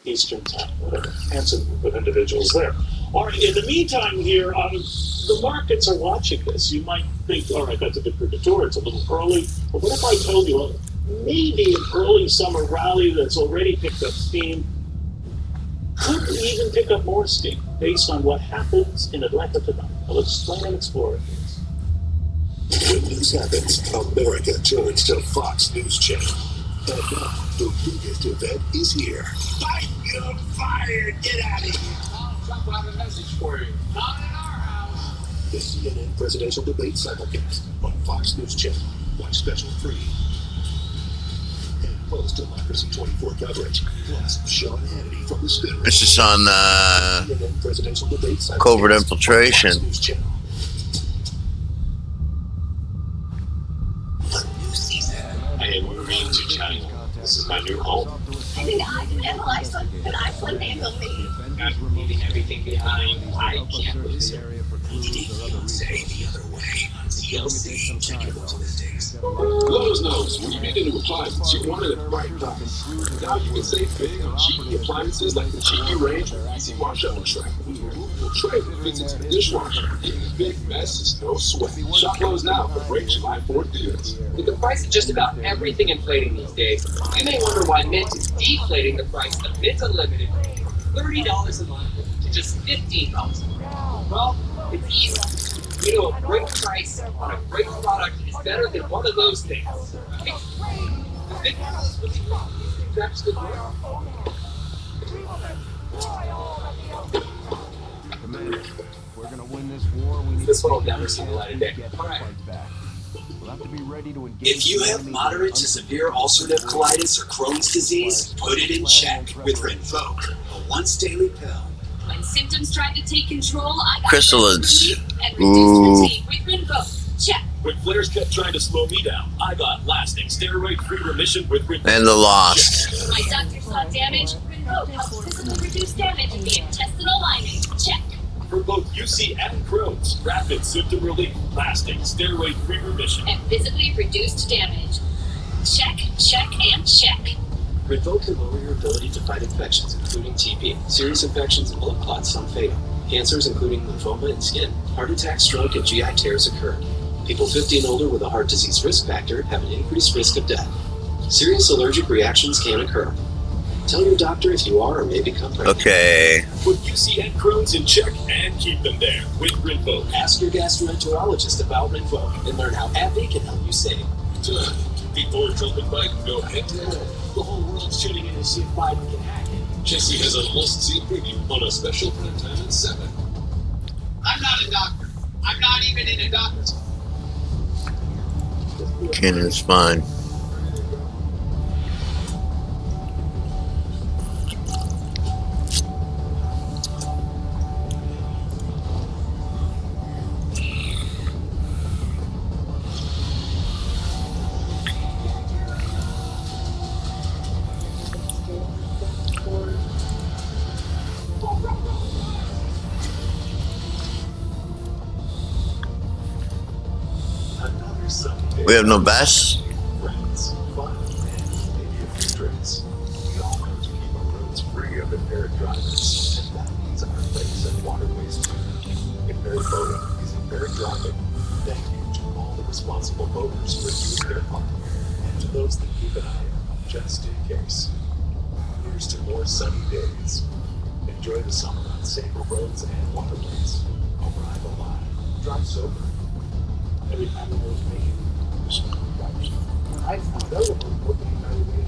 Eastern time. What a handsome group of individuals there. All right, in the meantime here, the markets are watching this. You might think, all right, that's a bit premature, it's a little early. But what if I told you maybe an early summer rally that's already picked up steam could even pick up more steam based on what happens in Atlanta tonight? I'll explain and explore it. When news happens, America turns to Fox News Channel. And now, the biggest event is here. Biden on fire! Get out of here! I'll drop out a message for you. Not in our house. The CNN presidential debate simulcast on Fox News Channel. Watch special free. And post Democracy 24 coverage. Plus, Sean Hannity from the spin. This is on CNN presidential debate simulcast covert infiltration. On Fox News Channel. I am moving to China. This is my new home. I think I can handle Iceland, and Iceland handle me. I'm leaving everything behind. I can't lose it. Say the other way on TLC. Check your listings. Lowe's knows when you need a new appliance, you want it at the right price. Now you can save big on cheapy appliances like the cheapy range or easy wash up tray. Whose removable tray fits into the dishwasher. Even a big mess is no sweat. Shop Lowe's now for great July 4th deals. With the price of just about everything inflating these days, you may wonder why Mint is deflating the price of Mint Unlimited $30 a month just $15,000. Well, it's easy. You know, a great price on a great product is better than one of those things. Right? The big news was these actually work. Commander, if we're gonna win this war, we need This to one will take never every see the chance light of we day. get to All right. fight back. We'll have to be ready to engage. If you have moderate to severe ulcerative colitis or Crohn's disease, put it in check with Rinvoq, a once-daily pill. When symptoms tried to take control, I got Chrysalids. and reduced fatigue with Rinvoq. Check. When flares kept trying to slow me down, I got lasting steroid-free remission with Rinvoq. And the Lost. My doctor saw damage. Rinvoq helps physically reduce damage in the intestinal lining. Check. For both UC and Crohn's, rapid symptom relief, lasting steroid-free remission. And visibly reduced damage. Check, check, and check. Rinvoq can lower your ability to fight infections, including TB. Serious infections and blood clots, some fatal. Cancers, including lymphoma and skin. Heart attack, stroke, and GI tears occur. People 50 and older with a heart disease risk factor have an increased risk of death. Serious allergic reactions can occur. Tell your doctor if you are or may become pregnant. Okay. Put UC and Crohn's in check and keep them there with Rinvoq. Ask your gastroenterologist about Rinvoq and learn how AbbVie can help you save. Before Trump and Biden go head-to-head, the whole world's tuning in to see if Biden can hack it. Jesse has a must-see preview on a special prime time at 7. I'm not a doctor. I'm not even in a doctor's. Cannon's fine. We have no best. Friends, fun, and maybe a few drinks. We all know to keep our roads free of impaired drivers, and that means our lakes and waterways too. Impaired boating is impaired driving. Thank you to all the responsible boaters for doing their part, and to those that keep an eye out just in case. Here's to more sunny days. Enjoy the summer on safer roads and waterways. Arrive alive. Drive sober. Every time I was making I found out about what the United Way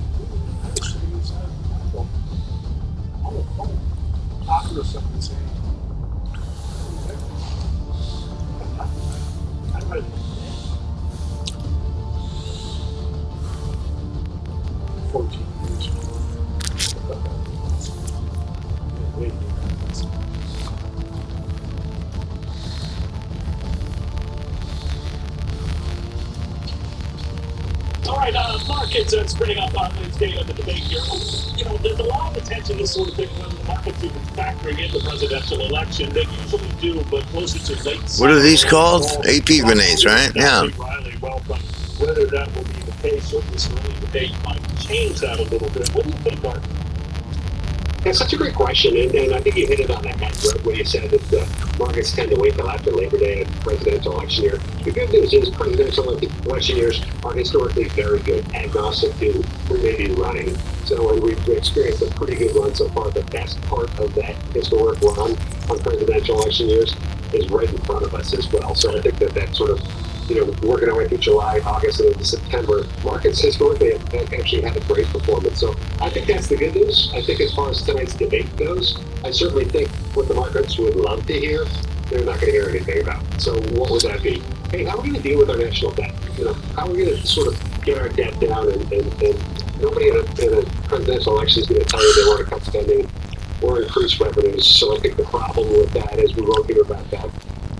I was sitting inside the platform on the phone, talking to someone saying, I might have 14 years All right, markets are spinning up on Wednesday on the debate here. You know, there's a lot of attention, this sort of thing, when the markets even factoring in the presidential election. They usually do, but closer to late. What are these called? AP grenades, right? Yeah. Riley, welcome. Whether that will be the case or this early debate might change that a little bit. What do you think, Art? That's such a great question, and I think you hit it on the head when you said that markets tend to wait till after Labor Day and presidential election year. The good news is presidential election years are historically very good, agnostic to who may be running. So and we've experienced a pretty good run so far. The best part of that historic run on presidential election years is right in front of us as well. So I think that sort of, you know, working our way through July, August, and into September, markets historically have actually had a great performance. So I think that's the good news. I think as far as tonight's debate goes, I certainly think what the markets would love to hear, they're not going to hear anything about. So what would that be? Hey, how are we going to deal with our national debt? You know, how are we going to sort of get our debt down? And nobody in a presidential election is going to tell you they want to cut spending or increase revenues. So I think the problem with that is we won't hear about that.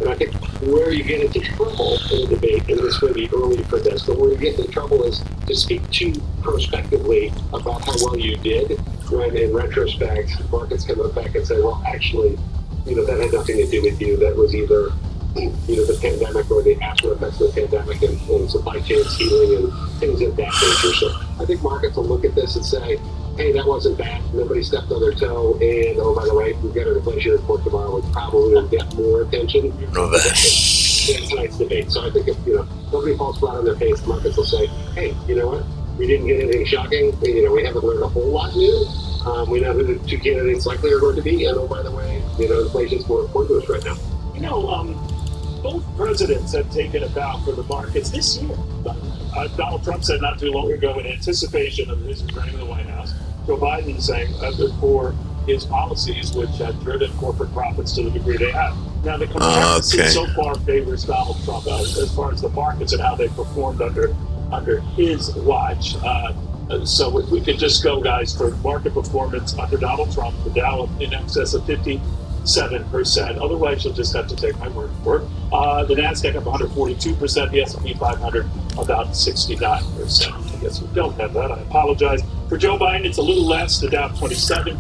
And I think where you get into trouble in the debate, and this may be early for this, but where you get into trouble is to speak too prospectively about how well you did, when in retrospect, markets come up back and say, well, actually, you know, that had nothing to do with you. That was either, you know, the pandemic or the after effects of the pandemic and supply chains healing and things of that nature. So I think markets will look at this and say, hey, that wasn't bad. Nobody stepped on their toe. And, oh, by the way, we've got an inflation report tomorrow, which probably will get more attention than tonight's debate. So I think if, you know, nobody falls flat on their face, the markets will say, hey, you know what? We didn't get anything shocking. You know, we haven't learned a whole lot new. We know who the two candidates likely are going to be. And, oh, by the way, inflation's more important to us right now. Both presidents have taken a bow for the markets this year. Donald Trump said not too long ago, in anticipation of his returning to the White House, Joe Biden saying for his policies, which have driven corporate profits to the degree they have. Now, the comparison so far favors Donald Trump as far as the markets and how they performed under his watch. So if we could just go, guys, for market performance under Donald Trump, the Dow in excess of 57%. Otherwise, you'll just have to take my word for it. The NASDAQ up 142%, the S&P 500 about 69%. I guess we don't have that. I apologize. For Joe Biden, it's a little less. The Dow 27%,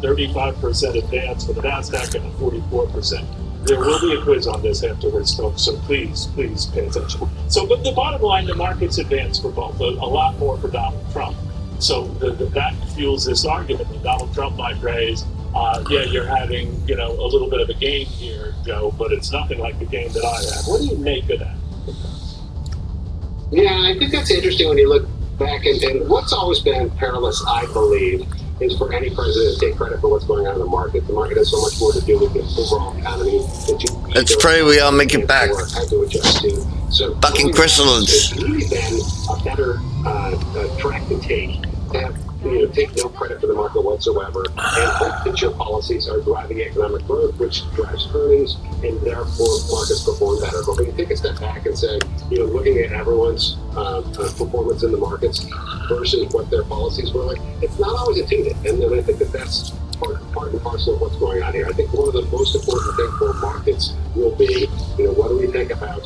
35% advance for the NASDAQ, and 44%. There will be a quiz on this afterwards, folks, so please pay attention. So, but the bottom line, the markets advance for both, a lot more for Donald Trump. So that fuels this argument that Donald Trump might raise, you're having, a little bit of a game here, Joe, but it's nothing like the game that I have. What do you make of that? Yeah, I think that's interesting when you look back, and what's always been perilous, I believe, is for any president to take credit for what's going on in the market. The market has so much more to do with the overall economy that you. Let's pray we all make it back. Have to adjust to. So fucking crystals. It's really been a better track to take. Take no credit for the market whatsoever, and hope that your policies are driving economic growth, which drives earnings, and therefore markets perform better. But when you take a step back and say, looking at everyone's performance in the markets versus what their policies were like, it's not always attuned. And I think that's part and parcel of what's going on here. I think one of the most important things for markets will be, what do we think about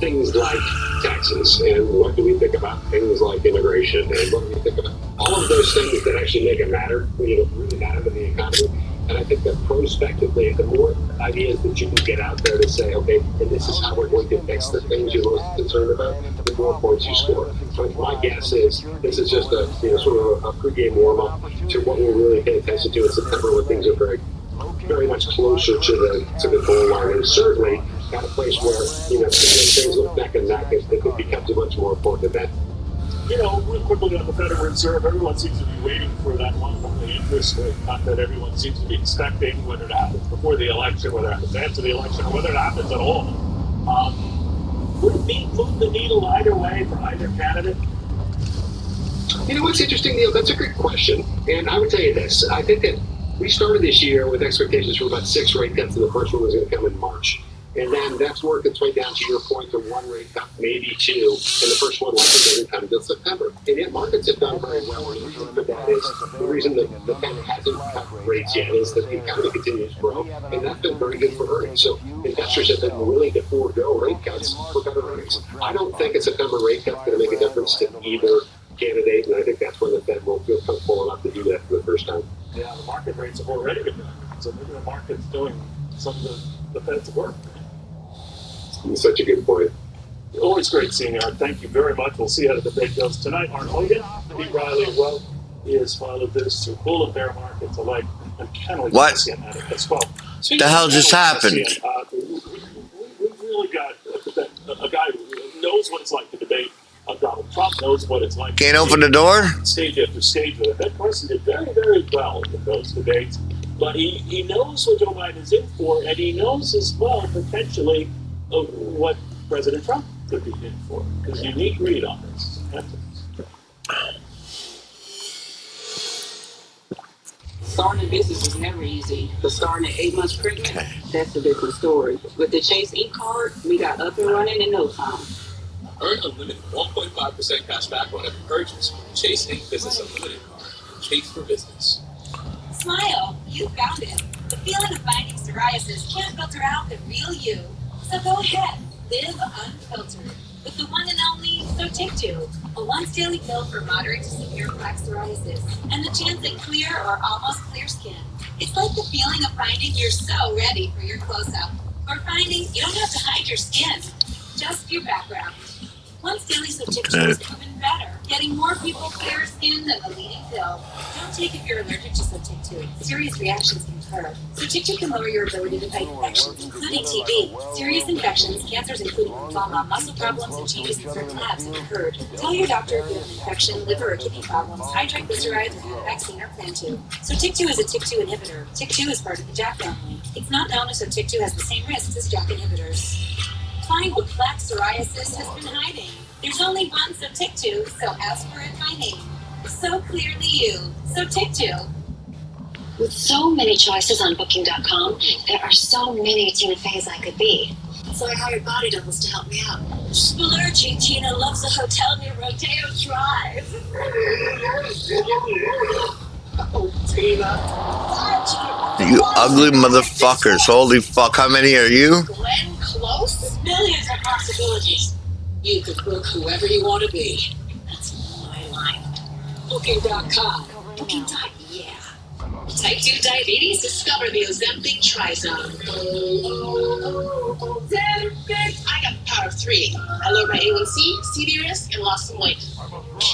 things like taxes, and what do we think about things like immigration, and what do we think about all of those things that actually make it matter, really matter to the economy. And I think that prospectively, the more ideas that you can get out there to say, okay, and this is how we're going to fix the things you're most concerned about, the more points you score. So my guess is this is just a sort of a pregame warm-up to what we'll really pay attention to in September when things are very much closer to the goal line, and certainly at a place where things look neck and neck, it becomes a much more important event. Real quickly on the Federal Reserve, everyone seems to be waiting for that one monthly interest rate cut that everyone seems to be expecting, whether it happens before the election, whether it happens after the election, or whether it happens at all. Would it move the needle either way for either candidate? What's interesting, Neil, that's a great question. And I would tell you this. I think that we started this year with expectations for about 6 rate cuts, and the first one was going to come in March. And then that's worked its way down to your point to 1 rate cut, maybe 2, and the first one likely doesn't come until September. And yet markets have done very well. And the reason for that is the reason that the Fed hasn't cut rates yet is that the economy continues to grow, and that's been very good for earnings. So investors have been willing to forego rate cuts for better earnings. I don't think a September rate cut's going to make a difference to either candidate, and I think that's when the Fed will feel comfortable enough to do that for the first time. Yeah, the market rates have already been done. So maybe the market's doing some of the Fed's work. Such a good point. Always great seeing you, Art. Thank you very much. We'll see how the debate goes tonight. Art Hogan, Pete Riley, well, he has followed this through bull and bear markets alike. I'm kind of like at it as well. The hell just happened? We've really got a guy who knows what it's like to debate. Donald Trump knows what it's like. Can't open the door? Stage after stage with it. That person did very, very well in those debates. But he knows what Joe Biden is in for, and he knows as well, potentially, what President Trump could be in for. His unique read on this. Starting a business is never easy, but starting at 8 months pregnant, that's a different story. With the Chase e-card, we got up and running in no time. Earn unlimited 1.5% cash back on every purchase with the Chase Inc. Business Unlimited card. Chase for business. Smile, you found it. The feeling of fighting psoriasis can't filter out the real you. So go ahead, live unfiltered with the one and only Sotectu, a once daily pill for moderate to severe plaque psoriasis, and the chance at clear or almost clear skin. It's like the feeling of finding you're so ready for your close-up, or finding you don't have to hide your skin, just your background. Once daily Sotectu is proven better, getting more people clear skin than the leading pill. Don't take if you're allergic to Sotyktu. Serious reactions can occur. Sotyktu can lower your ability to fight infections, including TB. Serious infections, cancers including lymphoma, muscle problems, and changes in certain labs have occurred. Tell your doctor if you have an infection, liver, or kidney problems, high triglycerides, or have a vaccine or plan to. Sotyktu is a TYK2 inhibitor. TYK2 is part of the JAK family. It's not known if Sotyktu has the same risks as JAK inhibitors. Find what plaque psoriasis has been hiding. There's only one Sotyktu, so ask for it by name. So clearly you, Sotyktu. With so many choices on Booking.com, there are so many Tina Feys I could be. So I hired body doubles to help me out. Splurgy Tina loves a hotel near Rodeo Drive. Oh, Tina. You ugly motherfuckers. Holy fuck, how many are you? Glenn Close? Millions of possibilities. You could book whoever you want to be. That's my line. Booking.com. Booking.yeah. Type 2 diabetes? Discover the Ozempic Trizone. Ozempic! I got the power of 3. I lowered my A1C, CV risk, and lost some weight.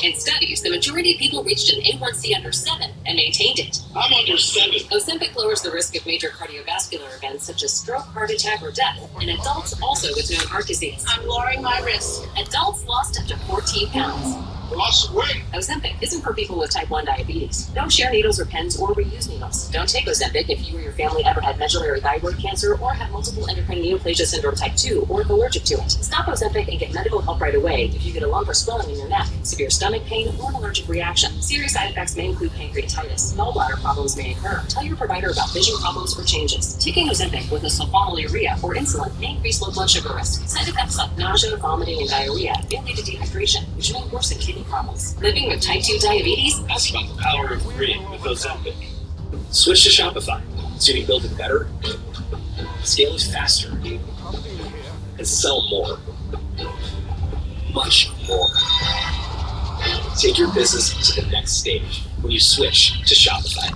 In studies, the majority of people reached an A1C under 7 and maintained it. I'm under 7. Ozempic lowers the risk of major cardiovascular events such as stroke, heart attack, or death in adults also with known heart disease. I'm lowering my risk. Adults lost up to 14 pounds. Lost weight. Ozempic isn't for people with type 1 diabetes. Don't share needles or pens or reuse needles. Don't take Ozempic if you or your family ever had medullary thyroid cancer or have multiple endocrine neoplasia syndrome type 2 or are allergic to it. Stop Ozempic and get medical help right away if you get a lump or swelling in your neck, severe stomach pain, or an allergic reaction. Serious side effects may include pancreatitis. Gallbladder problems may occur. Tell your provider about vision problems or changes. Taking Ozempic with a sulfonylurea or insulin may increase low blood sugar risk. Side effects like nausea, vomiting, and diarrhea may lead to dehydration, which may worsen kidney problems. Living with type 2 diabetes? Ask about the power of 3 with Ozempic. Switch to Shopify so you can build it better, scale it faster, and sell more. Much more. Take your business to the next stage when you switch to Shopify.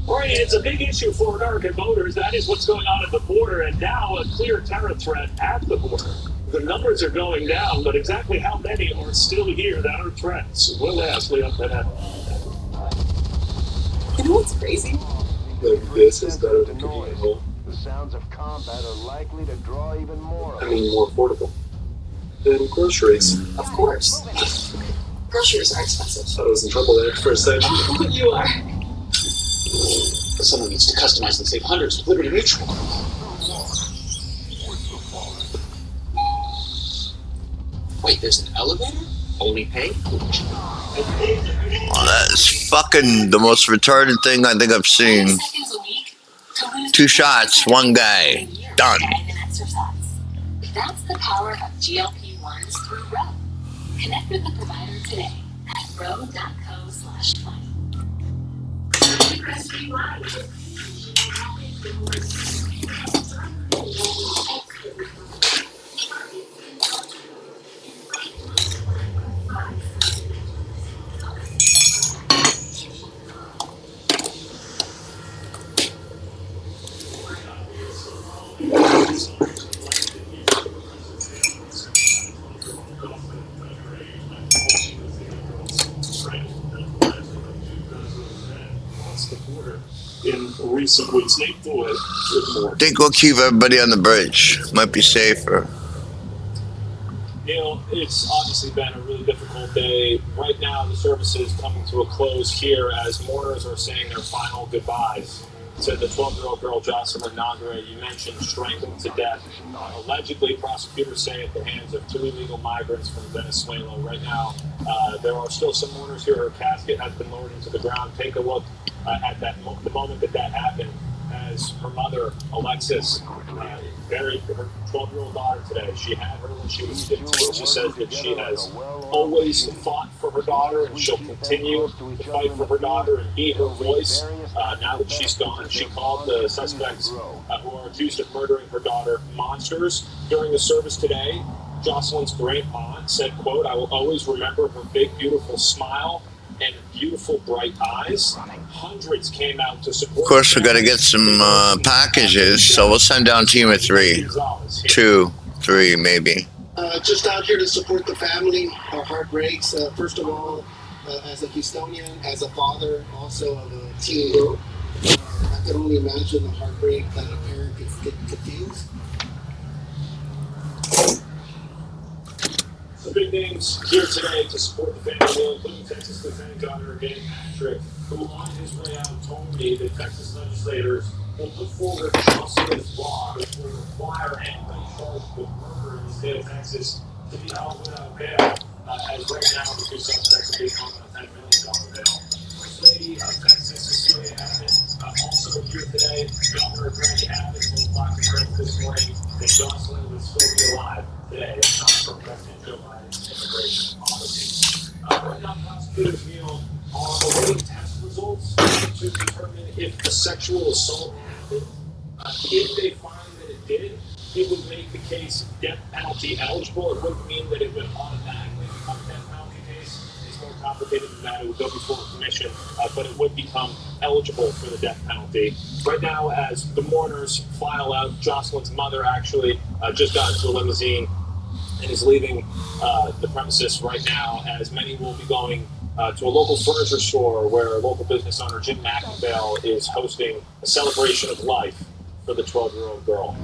All right, it's a big issue for American voters. That is what's going on at the border, and now a clear terror threat at the border. The numbers are going down, but exactly how many are still here that are threats? We'll ask Leon Bennett. You know what's crazy? This is better than convenient. The sounds of combat are likely to draw even more. I mean, more affordable than groceries. Of course. Groceries are expensive. I was in trouble there for a second. You are. Someone needs to customize and save hundreds with Liberty Mutual. Wait, there's an elevator? Only pay? That's fucking the most retarded thing I think I've seen. 2 shots, 1 guy. Done. That's the power of GLP-1s through Ro. Connect with the provider today at ro.co/fun. In recent weeks, Nate Floyd with more. I think we'll keep everybody on the bridge. Might be safer. Neil, it's obviously been a really difficult day. Right now, the service is coming to a close here as mourners are saying their final goodbyes to the 12-year-old girl, Jocelyn Nandre. You mentioned strangled to death. Allegedly, prosecutors say at the hands of 2 illegal migrants from Venezuela. Right now, there are still some mourners here. Her casket has been lowered into the ground. Take a look at the moment that happened as her mother, Alexis, buried her 12-year-old daughter today. She had her when she was 15. She says that she has always fought for her daughter and she'll continue to fight for her daughter and be her voice. Now that she's gone, she called the suspects who are accused of murdering her daughter monsters. During the service today, Jocelyn's grandpa said, quote, "I will always remember her big, beautiful smile and beautiful bright eyes." Hundreds came out to support. Of course, we got to get some packages, so we'll send down team of 3. 2, 3, maybe. Just out here to support the family. Our heart breaks. First of all, as a Houstonian, as a father, also of a teen girl. I can only imagine the heartbreak that a parent could get confused. The big names here today to support the family, including Texas Lieutenant Governor Dan Patrick, who on his way out told me that Texas legislators will put forward Jocelyn's law which will require anybody charged with murder in the state of Texas to be held without bail. As right now, the two suspects are being held on a $10 million bail. First Lady of Texas, Cecilia Abbott, also here today. Governor Greg Abbott told Fox News this morning that Jocelyn would still be alive today, if not for President Joe Biden's immigration policy. Right now, prosecutors are awaiting test results to determine if the sexual assault happened. If they find that it did, it would make the case death penalty eligible. It wouldn't mean that it would automatically become a death penalty case. It's more complicated than that. It would go before a commission, but it would become eligible for the death penalty. Right now, as the mourners file out, Jocelyn's mother actually just got into a limousine and is leaving the premises right now, as many will be going to a local furniture store where local business owner Jim McInvale is hosting a celebration of life for the 12-year-old girl.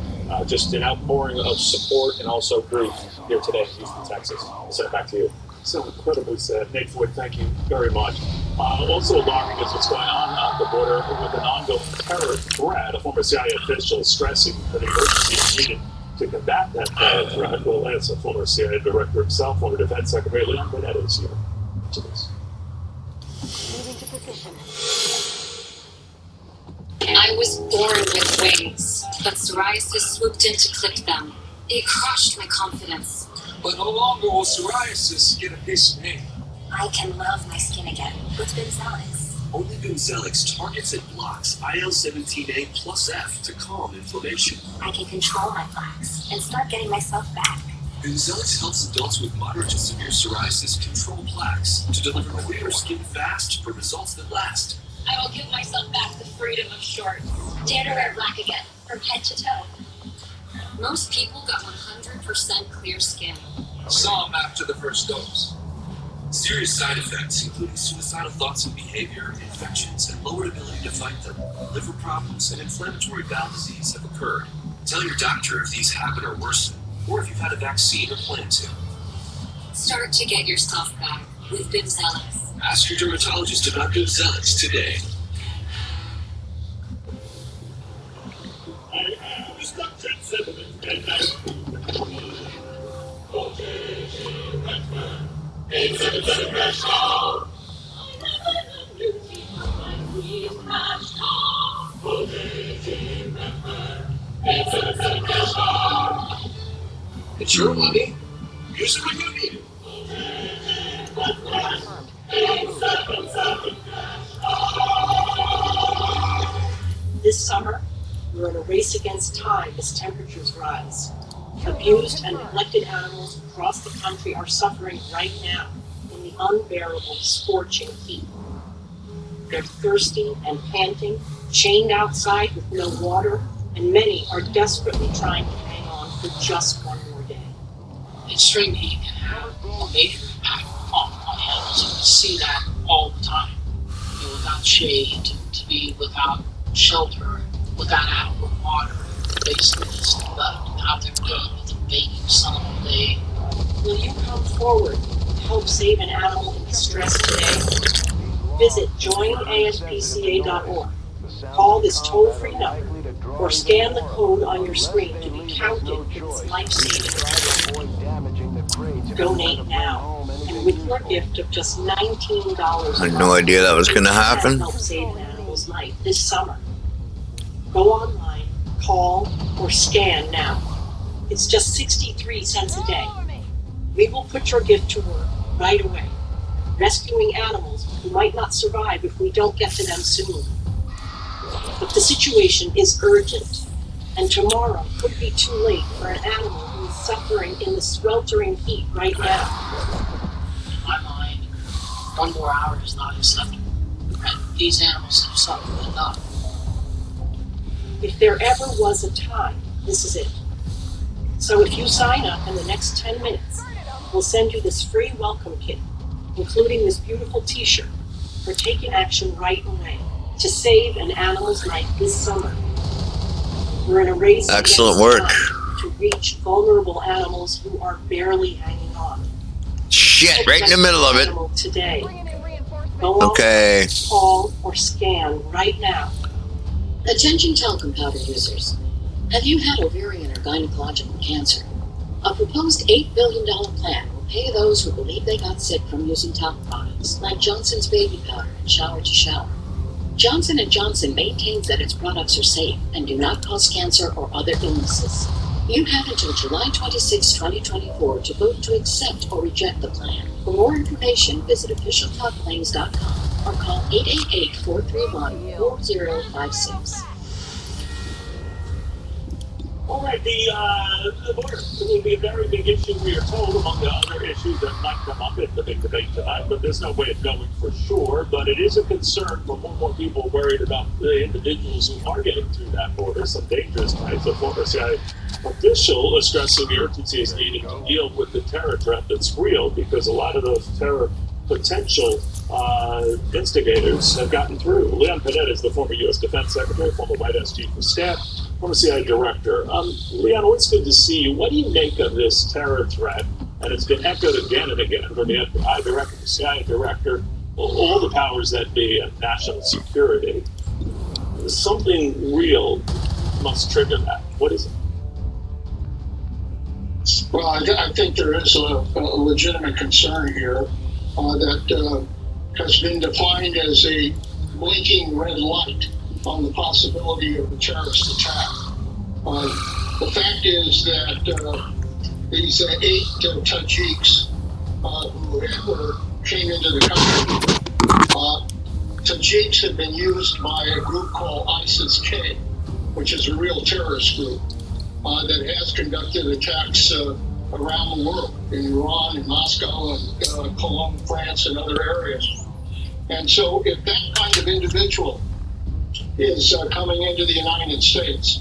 Just an outpouring of support and also grief here today in Houston, Texas. I'll send it back to you. So incredibly sad. Nate Floyd, thank you very much. Also alarming is what's going on at the border with an ongoing terror threat. A former CIA official stressing that emergency is needed to combat that terror threat. Well, that's a former CIA director himself, former Defense Secretary Leon Burnett is here to this. Moving to position. I was born with wings, but psoriasis swooped in to clip them. It crushed my confidence. But no longer will psoriasis get a piece of me. I can love my skin again with Bimzelx. Only Bimzelx targets and blocks IL-17A plus F to calm inflammation. I can control my plaques and start getting myself back. Bimzelx helps adults with moderate to severe psoriasis control plaques to deliver clear skin fast for results that last. I will give myself back the freedom of shorts. Dare to wear black again, from head to toe. Most people got 100% clear skin. Some after the first dose. Serious side effects, including suicidal thoughts and behavior, infections, and lowered ability to fight them, liver problems, and inflammatory bowel disease have occurred. Tell your doctor if these happen or worsen, or if you've had a vaccine or plan to. Start to get yourself back with Bimzelx. Ask your dermatologist about Bimzelx today. I have destruction sentiment and it's a threshold. It's your money. Use it when you need it. This summer, we're in a race against time as temperatures rise. Abused and neglected animals across the country are suffering right now in the unbearable, scorching heat. They're thirsty and panting, chained outside with no water, and many are desperately trying to hang on for just one more day. Extreme heat can have a major impact on animals, and we see that all the time. To be without shade, to be without shelter, without adequate water, basically just left out there with the baking sun all day. Will you come forward to help save an animal in distress today? Visit joinaspca.org. Call this toll-free number or scan the code on your screen to be counted for this life-saving activity. Donate now, and with your gift of just $19, I had no idea that was going to happen. Help save an animal's life this summer. Go online, call, or scan now. It's just 63 cents a day. We will put your gift to work right away, rescuing animals who might not survive if we don't get to them soon. But the situation is urgent, and tomorrow could be too late for an animal who is suffering in the sweltering heat right now. In my mind, 1 more hour is not acceptable. And these animals have suffered enough. If there ever was a time, this is it. So if you sign up in the next 10 minutes, we'll send you this free welcome kit, including this beautiful t-shirt for taking action right away to save an animal's life this summer. We're in a race Excellent against work. time to reach vulnerable animals who are barely hanging on. Shit, right in the middle of it. Today. Go on, Okay. call, or scan right now. Attention talcum powder users. Have you had ovarian or gynecological cancer? A proposed $8 billion plan will pay those who believe they got sick from using talc products like Johnson's baby powder and shower to shower. Johnson & Johnson maintains that its products are safe and do not cause cancer or other illnesses. You have until July 26, 2024 to vote to accept or reject the plan. For more information, visit officialtalkplanes.com or call 888-431-4056. All right, the border will be a very big issue, we are told, among the other issues that might come up in the big debate tonight, but there's no way of knowing for sure. But it is a concern for more and more people worried about the individuals who are getting through that border, some dangerous types. A former CIA official is stressing the urgency is needed to deal with the terror threat that's real, because a lot of those terror potential instigators have gotten through. Leon Panetta is the former U.S. Defense Secretary, former White House Chief of Staff, former CIA Director. Leon, it's good to see you. What do you make of this terror threat? And it's been echoed again and again from the FBI Director, the CIA Director, all the powers that be of national security. Something real must trigger that. What is it? Well, I think there is a legitimate concern here that has been defined as a blinking red light on the possibility of a terrorist attack. The fact is that these 8 Tajiks who came into the country, Tajiks have been used by a group called ISIS-K, which is a real terrorist group that has conducted attacks around the world, in Iran, in Moscow, and Cologne, France, and other areas. And so if that kind of individual is coming into the United States,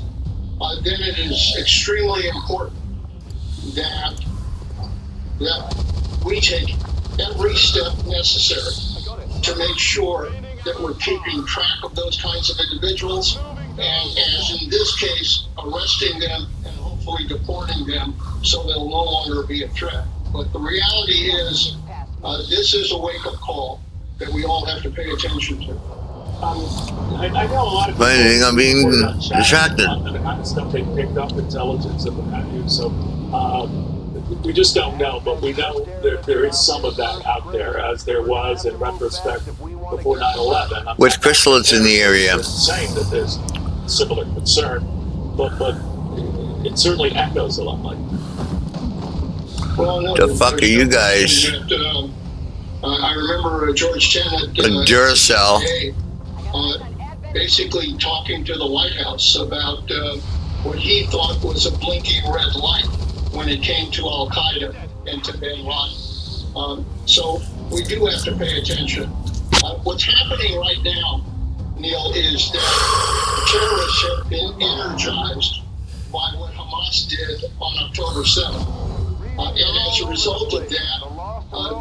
then it is extremely important that we take every step necessary to make sure that we're keeping track of those kinds of individuals, and as in this case, arresting them and hopefully deporting them so they'll no longer be a threat. But the reality is, this is a wake-up call that we all have to pay attention to. I know a lot of people I'm being distracted. The kind of stuff they picked up, intelligence and what have you. So we just don't know, but we know there is some of that out there, as there was in retrospect before 9/11. With crystals in the area. I'm saying that there's similar concern, but it certainly echoes a lot like that. Well, no, The fuck are you guys? That, I remember George Tenet Duracell. Basically talking to the White House about what he thought was a blinking red light when it came to Al Qaeda and to bin Laden. So we do have to pay attention. What's happening right now, Neil, is that terrorists have been energized by what Hamas did on October 7th. And as a result of that,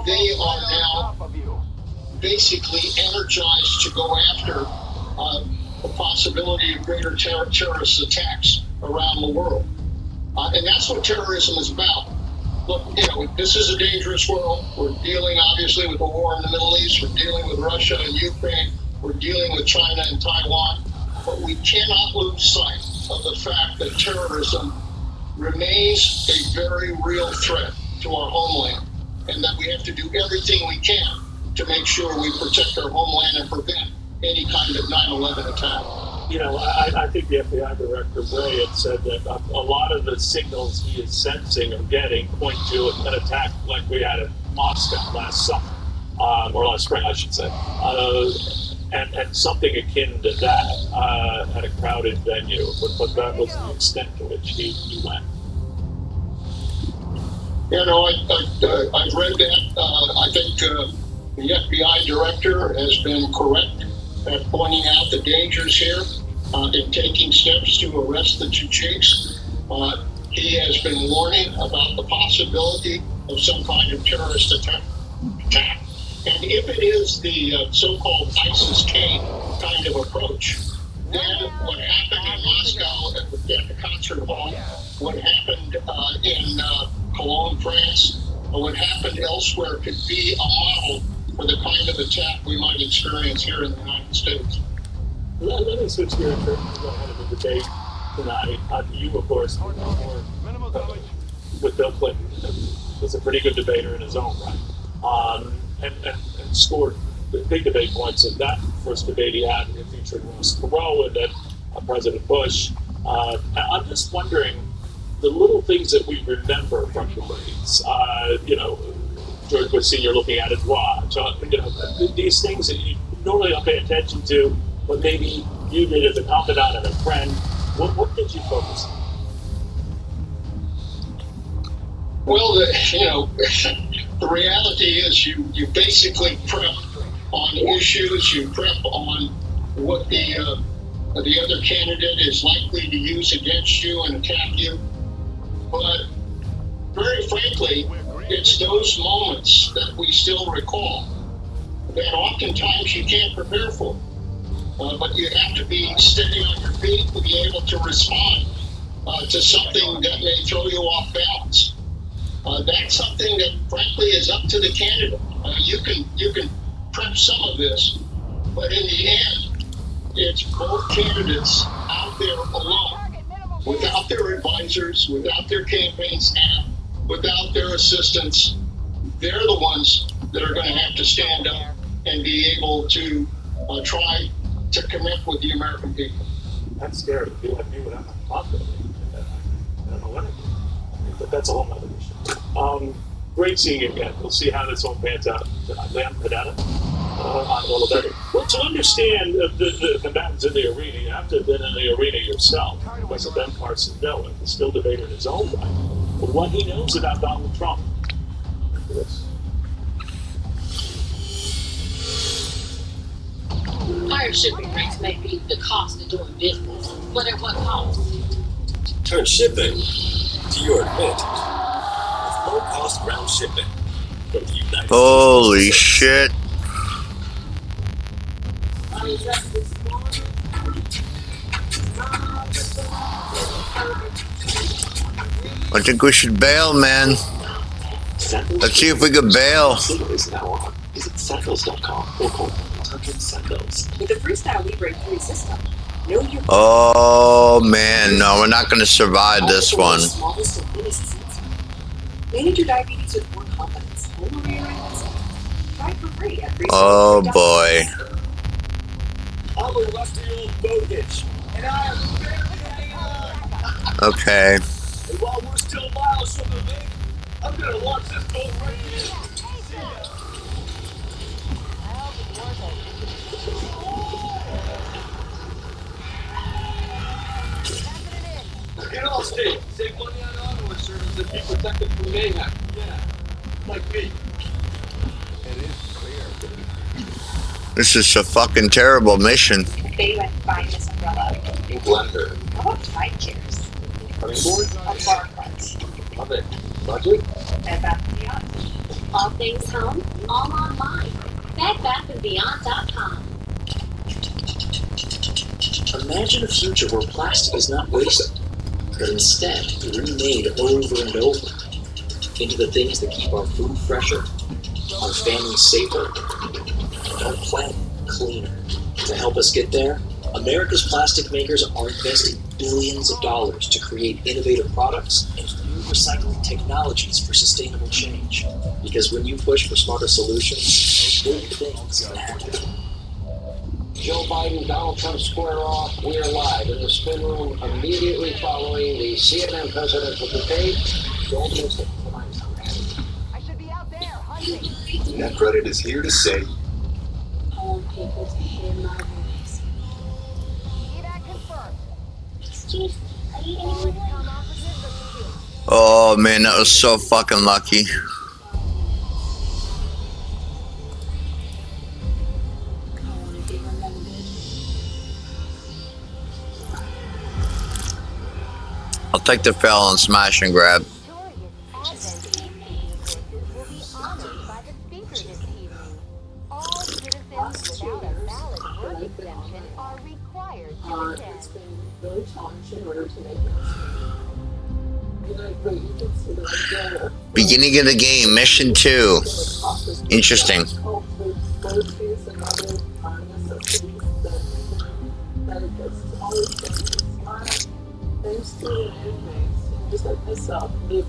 they are now basically energized to go after the possibility of greater terrorist attacks around the world. And that's what terrorism is about. Look, this is a dangerous world. We're dealing, obviously, with the war in the Middle East. We're dealing with Russia and Ukraine. We're dealing with China and Taiwan. But we cannot lose sight of the fact that terrorism remains a very real threat to our homeland, and that we have to do everything we can to make sure we protect our homeland and prevent any kind of 9/11 attack. I think the FBI Director Bray had said that a lot of the signals he is sensing or getting point to an attack like we had in Moscow last summer, or last spring, I should say, and something akin to that at a crowded venue. But that was the extent to which he went. I've read that. I think the FBI Director has been correct at pointing out the dangers here and taking steps to arrest the Tajiks. He has been warning about the possibility of some kind of terrorist attack. And if it is the so-called ISIS-K kind of approach, then what happened in Moscow at the concert hall, what happened in Cologne, France, or what happened elsewhere could be a model for the kind of attack we might experience here in the United States. Let me switch gears for go ahead of the debate tonight. You, of course, with Bill Clinton, was a pretty good debater in his own right, and scored big debate points in that first debate he had. It featured Ross Perot and then President Bush. I'm just wondering the little things that we remember from debates. George Bush Sr. looking at his watch. These things that you normally don't pay attention to, but maybe you did as a confidant and a friend. What did you focus on? Well, the reality is you basically prep on issues, you prep on what the other candidate is likely to use against you and attack you. But very frankly, it's those moments that we still recall that oftentimes you can't prepare for. But you have to be steady on your feet to be able to respond to something that may throw you off balance. That's something that, frankly, is up to the candidate. You can prep some of this, but in the end, it's both candidates out there alone, without their advisors, without their campaign staff, without their assistants. They're the ones that are going to have to stand up and be able to try to connect with the American people. That's scary to be like me without my confidence. I don't know what I do. But that's a whole other issue. Great seeing you again. We'll see how this one pans out tonight. Leon Padana, on a little better. Well, to understand the combatants in the arena, you have to have been in the arena yourself. Professor Ben Carson Miller, the still debater in his own right, but what he knows about Donald Trump. This. Higher shipping rates may be the cost of doing business, but at what cost? Turn shipping to your advantage with low-cost ground shipping from the United States. Holy shit. I think we should bail, man. Let's see if we could bail. Is now on. Visit Sandals.com or call 100 Sandals. With the Freestyle Libre 3 system, know your Oh man, no, we're not going to survive this one. manage your diabetes with more confidence. Only you're try it for free at Oh boy. I'm a rusty old boat hitch, and I am barely hanging on. Okay. And while we're still miles from the lake, I'm gonna launch this boat right here. Get all state. Save money on auto insurance and be protected from mayhem. Yeah, like me. This is a fucking terrible mission. They went to buy this umbrella. A blender. How about 5 chairs? Cutting board? A bar front. Love it. Budget? Bed Bath & Beyond. All things home, all online. BedBathAndBeyond.com. Imagine a future where plastic is not wasted, but instead remade over and over into the things that keep our food fresher, our families safer, and our planet cleaner. To help us get there, America's plastic makers are investing billions of dollars to create innovative products and new recycling technologies for sustainable change. Because when you push for smarter solutions, good things happen. Joe Biden, Donald Trump square off. We are live in the spin room immediately following the CNN presidential debate. Don't miss it. That credit is here to say. All people to hear my voice. Excuse me, are you anyone? Oh man, that was so fucking lucky. I'll like to fail on smash and grab. It's been really challenging in order to make it. Beginning of the game, mission 2. Interesting. Thanks to the inmates, just like myself, live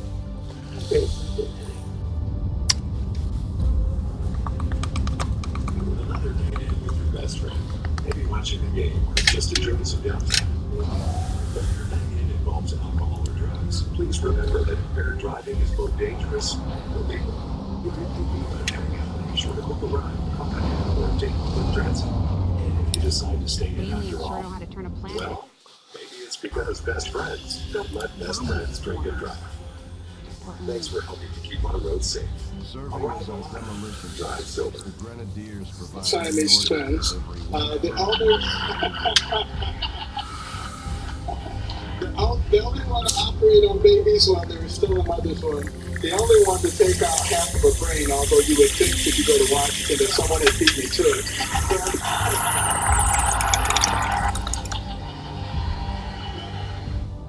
Another day in with your best friend. Maybe watching the game or just enjoying some downtime. But if your night in involves alcohol or drugs, please remember that impaired driving is both dangerous and illegal. If you're thinking about heading out, be sure to book a ride, accompany, or take public transit. And if you decide to stay in after all, well, maybe it's because best friends don't let best friends drink and drive. Thanks for helping to keep our roads safe. All right, drive sober. Siamese twins. The only one to operate on babies while they were still in mother's womb. The only one to take out half of a brain, although you would think if you go to Washington that someone had beat me to it.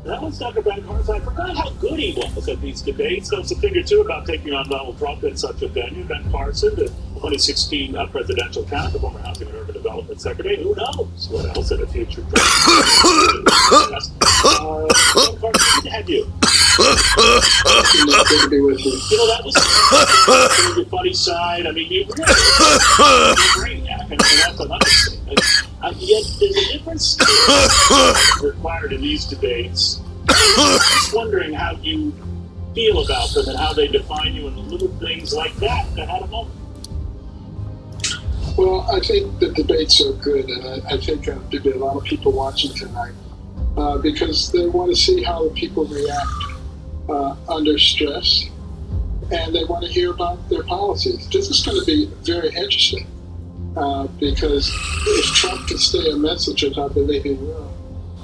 That was Dr. Ben Carson. I forgot how good he was at these debates. There was a thing or two about taking on Donald Trump in such a venue. Ben Carson, the 2016 presidential candidate, the former Housing and Urban Development Secretary. Who knows what else in the future? Ben Carson, good to have you. You know, that was your funny side. I mean, you really brainiac. I mean, that's an understatement. Yet there's a difference required in these debates. I'm just wondering how you feel about them and how they define you and the little things like that had a moment. Well, I think the debates are good, and I think there'll be a lot of people watching tonight because they want to see how the people react under stress, and they want to hear about their policies. This is going to be very interesting. Because if Trump can stay a message, as I believe he will,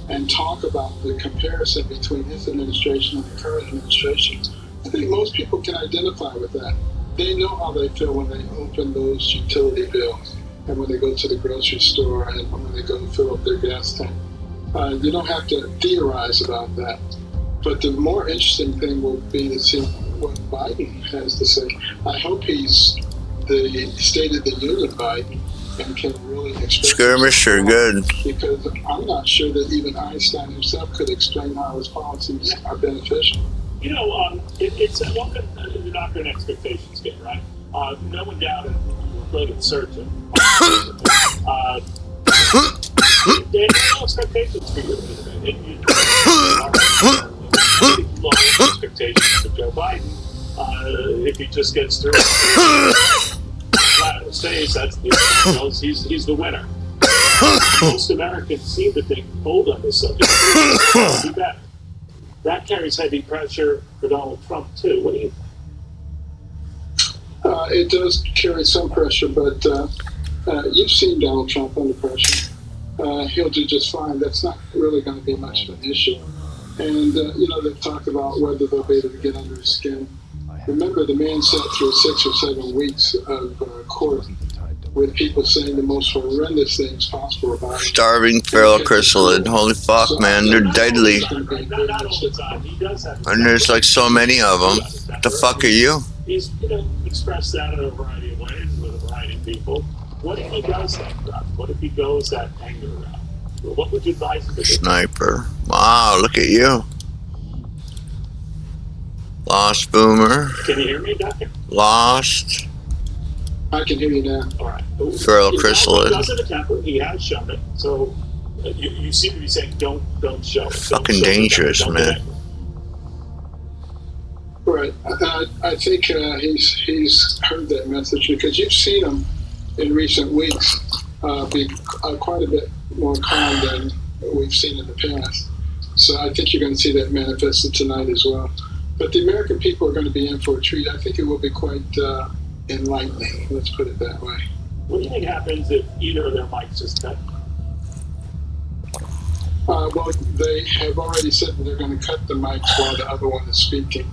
and talk about the comparison between his administration and the current administration, I think most people can identify with that. They know how they feel when they open those utility bills and when they go to the grocery store and when they go to fill up their gas tank. You don't have to theorize about that. But the more interesting thing will be to see what Biden has to say. I hope he's the State of the Union Biden and can really express skirmish are good. Because I'm not sure that even Einstein himself could explain how his policies are beneficial. You know, it's a look at the doctor and expectations game, right? No one doubted we're good at certain. They have no expectations for you. Low expectations for Joe Biden. If he just gets through the stage, he's the winner. Most Americans seem to think hold on this subject. That carries heavy pressure for Donald Trump too. What do you think? It does carry some pressure, but you've seen Donald Trump under pressure. He'll do just fine. That's not really going to be much of an issue. And they've talked about whether they'll be able to get under his skin. Remember, the man sat through 6 or 7 weeks of court with people saying the most horrendous things possible about him. Starving feral chrysalid. Holy fuck, man. They're deadly. And there's like so many of them. What the fuck are you? He's expressed that in a variety of ways with a variety of people. What if he goes that route? What if he goes that anger route? What would you advise him to do? Sniper. Wow, look at you. Lost Boomer. Can you hear me, Doctor? Lost. I can hear you now. All right. Feral chrysalid. He doesn't attempt it. He has shown it. So you seem to be saying don't show it. Fucking dangerous, man. Right. I think he's heard that message because you've seen him in recent weeks be quite a bit more calm than we've seen in the past. So I think you're going to see that manifested tonight as well. But the American people are going to be in for a treat. I think it will be quite enlightening. Let's put it that way. What do you think happens if either of their mics is cut? Well, they have already said that they're going to cut the mics while the other one is speaking.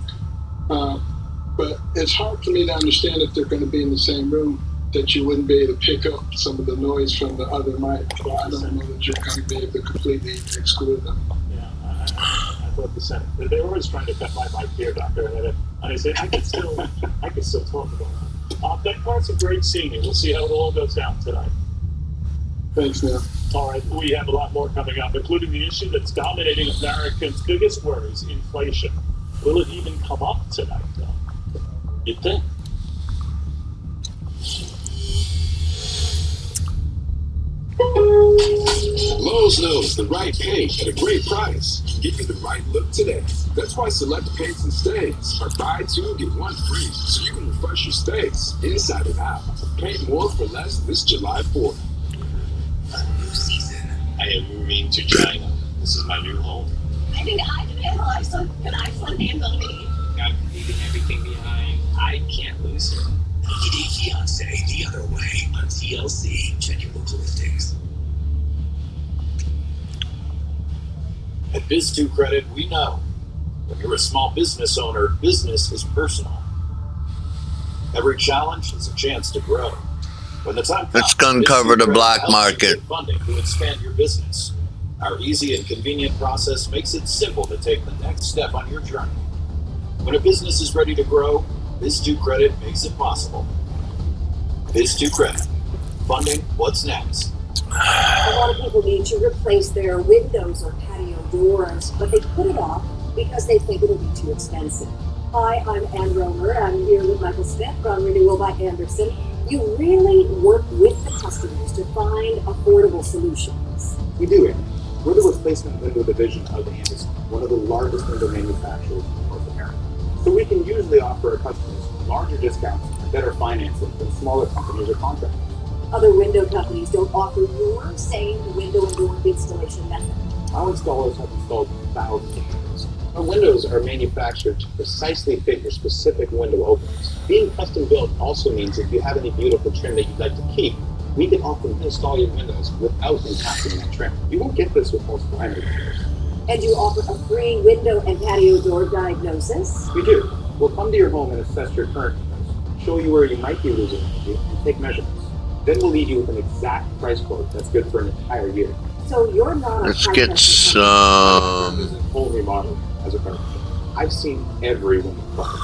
But it's hard for me to understand if they're going to be in the same room that you wouldn't be able to pick up some of the noise from the other mic. I don't know that you're going to be able to completely exclude them. Yeah, I thought the same. They were always trying to cut my mic here, Doctor. And I said, I can still talk about it. That part's a great scene. We'll see how it all goes down tonight. Thanks, Neil. All right, we have a lot more coming up, including the issue that's dominating Americans' biggest worries, inflation. Will it even come up tonight, though? You'd think. Lowe's knows the right paint at a great price can give you the right look today. That's why select paints and stains are buy two, get one free, so you can refresh your space inside and out. Paint more for less this July 4th. A new season. I am moving to China. This is my new home. I need to hide an iPhone. Can iPhone handle me? I'm leaving everything behind. I can't lose her. 90-Day Fiancé the other way on TLC. Check your local listings. At Biz2 Credit, we know when you're a small business owner, business is personal. Every challenge is a chance to grow. When the time comes, Let's uncover the black market. Funding to expand your business. Our easy and convenient process makes it simple to take the next step on your journey. When a business is ready to grow, Biz2 Credit makes it possible. Biz2 Credit. Funding what's next. A lot of people need to replace their windows or patio doors, but they put it off because they think it'll be too expensive. Hi, I'm Ann Romer. I'm here with Michael Smith from Renewal by Anderson. You really work with the customers to find affordable solutions. We do it. We're the replacement window division of Anderson, one of the largest window manufacturers in North America. So we can usually offer our customers larger discounts and better financing than smaller companies or contractors. Other window companies don't offer your same window and door installation method. Our installers have installed thousands of windows. Our windows are manufactured to precisely fit your specific window openings. Being custom built also means if you have any beautiful trim that you'd like to keep, we can often install your windows without impacting that trim. You won't get this with most primary windows. And you offer a free window and patio door diagnosis? We do. We'll come to your home and assess your current windows, show you where you might be losing energy, and take measurements. Then we'll leave you with an exact price quote that's good for an entire year. So you're not Let's get some. Full remodel as a carpenter. I've seen every window product.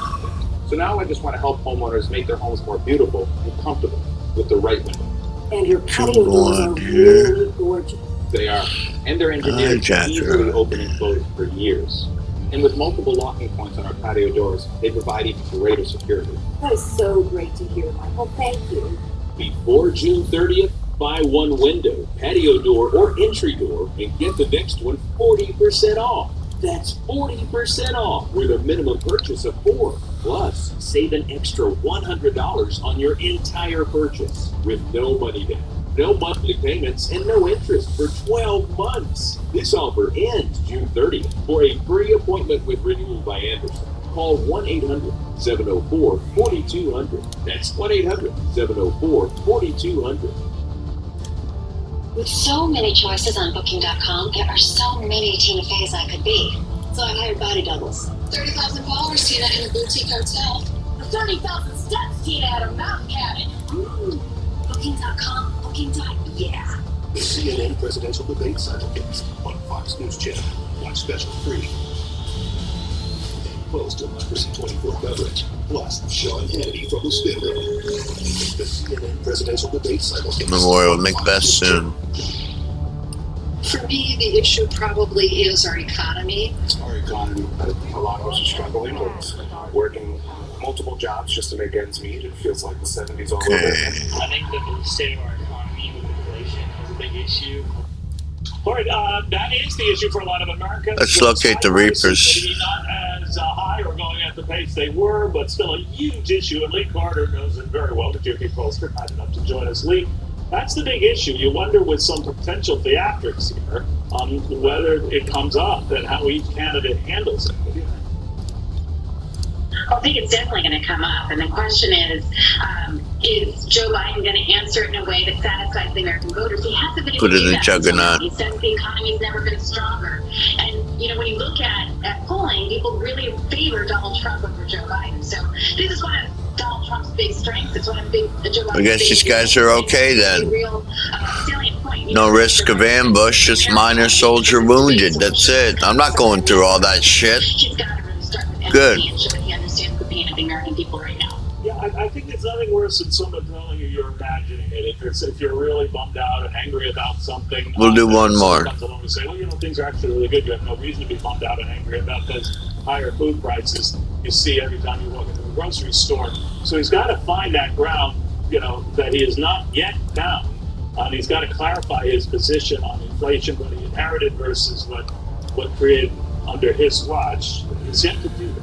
So now I just want to help homeowners make their homes more beautiful and comfortable with the right window. And your patio doors are really gorgeous. They are. And they're engineered to easily open and close for years. And with multiple locking points on our patio doors, they provide even greater security. That is so great to hear, Michael. Thank you. Before June 30th, buy one window, patio door, or entry door and get the next one 40% off. That's 40% off with a minimum purchase of 4. Plus, save an extra $100 on your entire purchase with no money down, no monthly payments, and no interest for 12 months. This offer ends June 30th. For a free appointment with Renewal by Anderson, call 1-800-704-4200. That's 1-800-704-4200. With so many choices on Booking.com, there are so many Tina Feys I could be. So I hired body doubles. 30,000 followers, Tina, in a boutique hotel. 30,000 steps, Tina, at a mountain cabin. Booking.com, Booking.yeah. The CNN presidential debate simulcast on Fox News Channel. Watch special free. Close Democracy 24 coverage. Plus, Sean Hannity from the Spin Room. The CNN presidential debate simulcast. Memorial Macbeth soon. For me, the issue probably is our economy. Our economy, a lot of us are struggling with working multiple jobs just to make ends meet. It feels like the 70s all over. I think that the state of our economy with inflation is a big issue. All right, that is the issue for a lot of Americans. Let's locate the Reapers. Maybe not as high or going at the pace they were, but still a huge issue. And Lee Carter knows it very well. The Jimmy Pollster kind enough to join us. Lee, that's the big issue. You wonder with some potential theatrics here whether it comes up and how each candidate handles it. I think it's definitely going to come up. And the question is is Joe Biden going to answer it in a way that satisfies the American voters? He hasn't been able Put to it do in the that until now. juggernaut. He says the economy's never been stronger. And, you know, when you look at polling, people really favor Donald Trump over Joe Biden. So this is one of Donald Trump's big strengths. It's one of Joe Biden's I guess these guys are okay then. real salient point. No risk of ambush, just minor soldier wounded. That's it. I'm not going through all that shit. He's got to really start with Good. empathy and show that he understands the pain of the American people right now. Yeah, I think it's nothing worse than someone telling you you're imagining it. If you're really bummed out and angry about something, We'll do one more. Comes along and say, well, you know, things are actually really good. You have no reason to be bummed out and angry about those higher food prices you see every time you walk into the grocery store. So he's got to find that ground, you know, that he is not yet down. And he's got to clarify his position on inflation, what he inherited versus what created under his watch. He's yet to do that.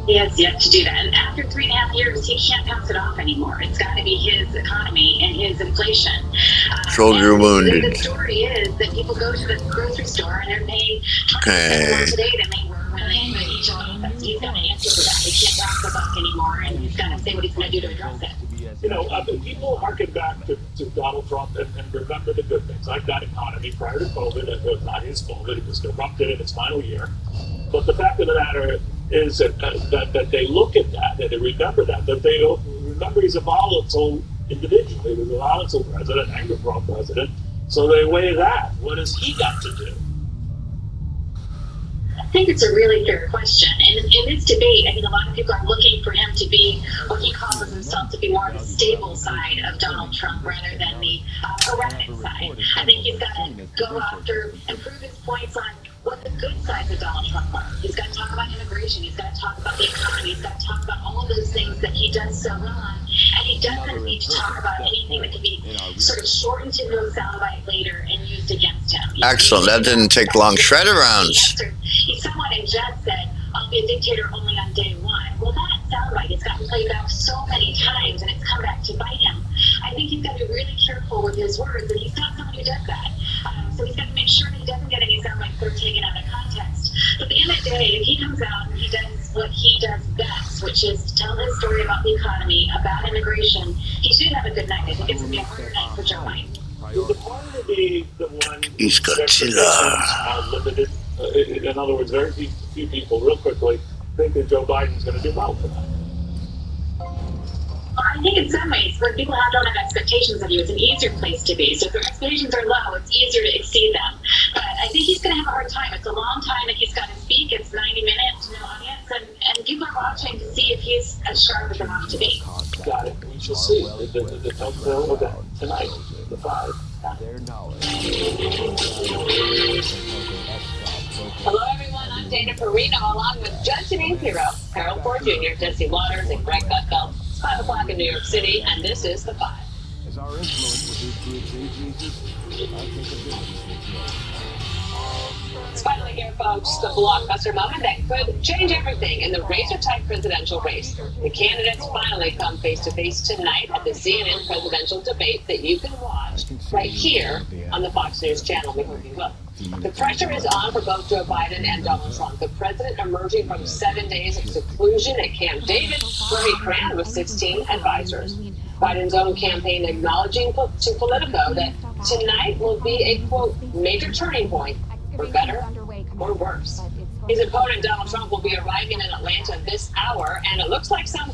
He has yet to do that. And after 3.5 years, he can't pass it off anymore. It's got to be his economy and his inflation. Soldier wounded. The story is that people go to the grocery store and they're paying 20% more today than they were when they each other. He's got to answer for that. He can't pass the buck anymore, and he's got to say what he's going to do to address it. You know, people harken back to Donald Trump and remember the good things, like that economy prior to COVID. It was not his fault. It was disrupted in its final year. But the fact of the matter is that they look at that and they remember that they don't remember he's a volatile individual. He was a volatile president, anger-prone president. So they weigh that. What has he got to do? I think it's a really fair question. And in this debate, I think a lot of people are looking for him to be what he calls himself to be more of the stable side of Donald Trump rather than the erratic side. I think he's got to go after and prove his points on what the good sides of Donald Trump are. He's got to talk about immigration. He's got to talk about the economy. He's got to talk about all of those things that he does so well on. And he doesn't need to talk about anything that can be sort of shortened into a soundbite later and used against him. Excellent. That didn't take long. Shredder rounds. He somewhat in jest said, I'll be a dictator only on day one. Well, that soundbite has gotten played back so many times and it's come back to bite him. I think he's got to be really careful with his words, and he's not someone who does that. So he's got to make sure that he doesn't get any soundbites that are taken out of context. But at the end of the day, if he comes out and he does what he does best, which is to tell his story about the economy, about immigration, he should have a good night. I think it's going to be a harder night for Joe Biden. The part to be the one He's Godzilla. Limited. In other words, very few people, real quickly, think that Joe Biden's going to do well for that. I think in some ways, when people don't have expectations of you, it's an easier place to be. So if their expectations are low, it's easier to exceed them. But I think he's going to have a hard time. It's a long time that he's got to speak. It's 90 minutes, no audience, and people are watching to see if he's as sharp as they want to be. Got it. We shall see. The top event tonight, the 5. Hello, everyone. I'm Dana Perino, along with Judson Hero, Harold Ford Jr., Jesse Waters, and Greg Gutfeld. It's 5 o'clock in New York City, and this is The 5. As our influence with these groups increases, our capabilities will grow. It's finally here, folks, the blockbuster moment that could change everything in the razor-tight presidential race. The candidates finally come face-to-face tonight at the CNN presidential debate that you can watch right here on the Fox News channel. We hope you will. The pressure is on for both Joe Biden and Donald Trump. The president emerging from 7 days of seclusion at Camp David, where he crammed with 16 advisors. Biden's own campaign acknowledging to Politico that tonight will be a, quote, major turning point, for better or worse. His opponent, Donald Trump, will be arriving in Atlanta this hour, and it looks like some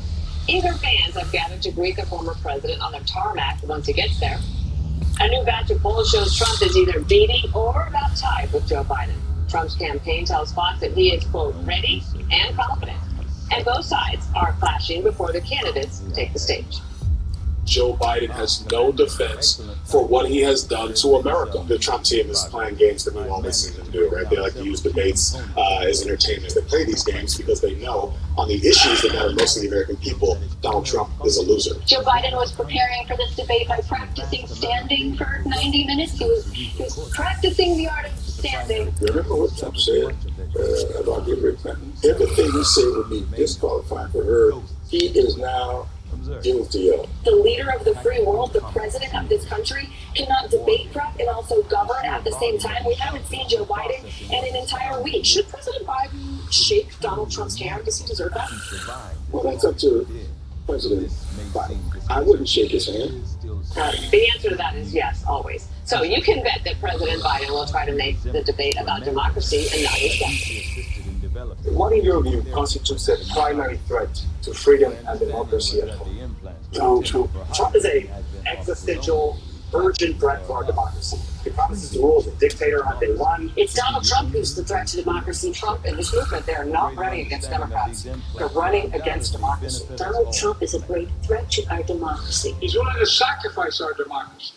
eager fans have gathered to greet the former president on the tarmac once he gets there. A new batch of polls shows Trump is either beating or about tied with Joe Biden. Trump's campaign tells Fox that he is, quote, ready and confident. And both sides are clashing before the candidates take the stage. Joe Biden has no defense for what he has done to America. The Trump team is playing games that we've always seen them do, right? They like to use debates as entertainment. They play these games because they know on the issues that matter most to the American people, Donald Trump is a loser. Joe Biden was preparing for this debate by practicing standing for 90 minutes. He was practicing the art of standing. Remember what Trump said about Hillary Clinton? Everything he said would be disqualifying for her. He is now guilty of. The leader of the free world, the president of this country, cannot debate prep and also govern at the same time. We haven't seen Joe Biden in an entire week. Should President Biden shake Donald Trump's hand? Does he deserve that? Well, that's up to President Biden. I wouldn't shake his hand. The answer to that is yes, always. So you can bet that President Biden will try to make the debate about democracy and not his death. What, in your view, constitutes a primary threat to freedom and democracy at home? Donald Trump. Trump is a existential, urgent threat for our democracy. He promises the rules, a dictator on day one. It's Donald Trump who's the threat to democracy. Trump and his movement, they're not running against Democrats. They're running against democracy. Donald Trump is a great threat to our democracy. He's willing to sacrifice our democracy.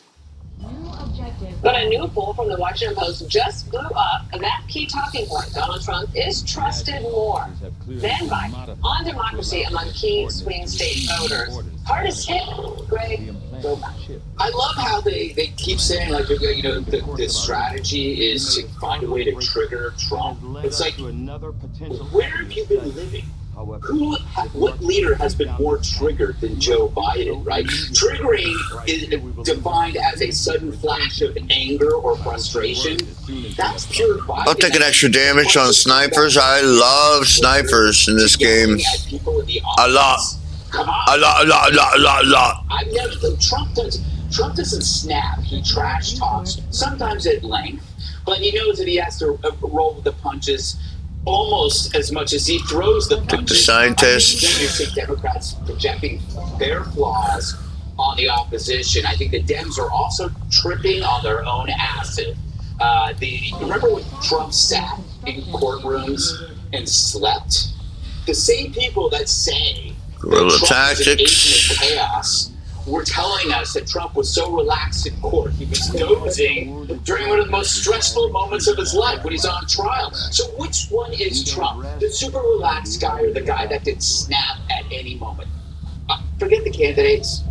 But a new poll from the Washington Post just blew up that key talking point. Donald Trump is trusted more than Biden on democracy among key swing state voters. Hardest hit, Greg. I love how they keep saying, like, you know, the strategy is to find a way to trigger Trump. It's like, where have you been living? What leader has been more triggered than Joe Biden, right? Triggering is defined as a sudden flash of anger or frustration. That's pure Biden. I'll take an extra damage on snipers. I love snipers in this game. A lot. A lot. I know Trump doesn't snap. He trash talks, sometimes at length, but he knows that he has to roll with the punches almost as much as he throws the punches. The scientists. I think Democrats projecting their flaws on the opposition. I think the Dems are also tripping on their own acid. Remember when Trump sat in courtrooms and slept? The same people that say guerrilla tactics, tactics, of chaos, were telling us that Trump was so relaxed in court. He was dozing during one of the most stressful moments of his life when he's on trial. So which one is Trump? The super relaxed guy or the guy that could snap at any moment? Forget the candidates.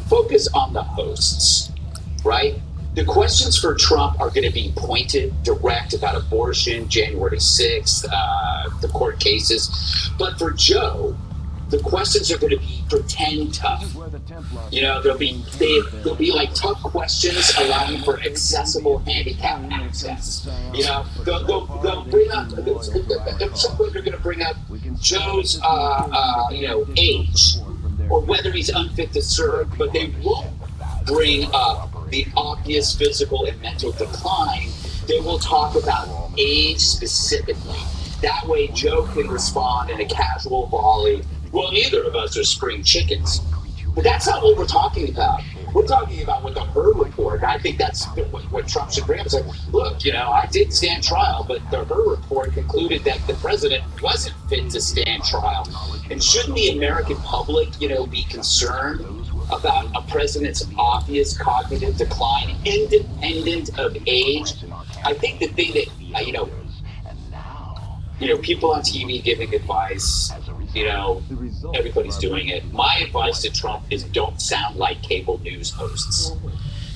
Focus on the hosts, right? The questions for Trump are going to be pointed, direct about abortion, January 6th, the court cases. But for Joe, the questions are going to be pretend tough. You know, they'll be like tough questions allowing for accessible handicap access. You know, they'll bring up, at some point they're going to bring up Joe's, age or whether he's unfit to serve, but they won't bring up the obvious physical and mental decline. They will talk about age specifically. That way Joe can respond in a casual volley. Well, neither of us are spring chickens. But that's not what we're talking about. We're talking about with the Hur report. I think that's what Trump should bring up. It's like, look, you know, I did stand trial, but the Hur report concluded that the president wasn't fit to stand trial. And shouldn't the American public, you know, be concerned about a president's obvious cognitive decline independent of age? I think the thing that, you know, people on TV giving advice, you know, everybody's doing it. My advice to Trump is don't sound like cable news hosts.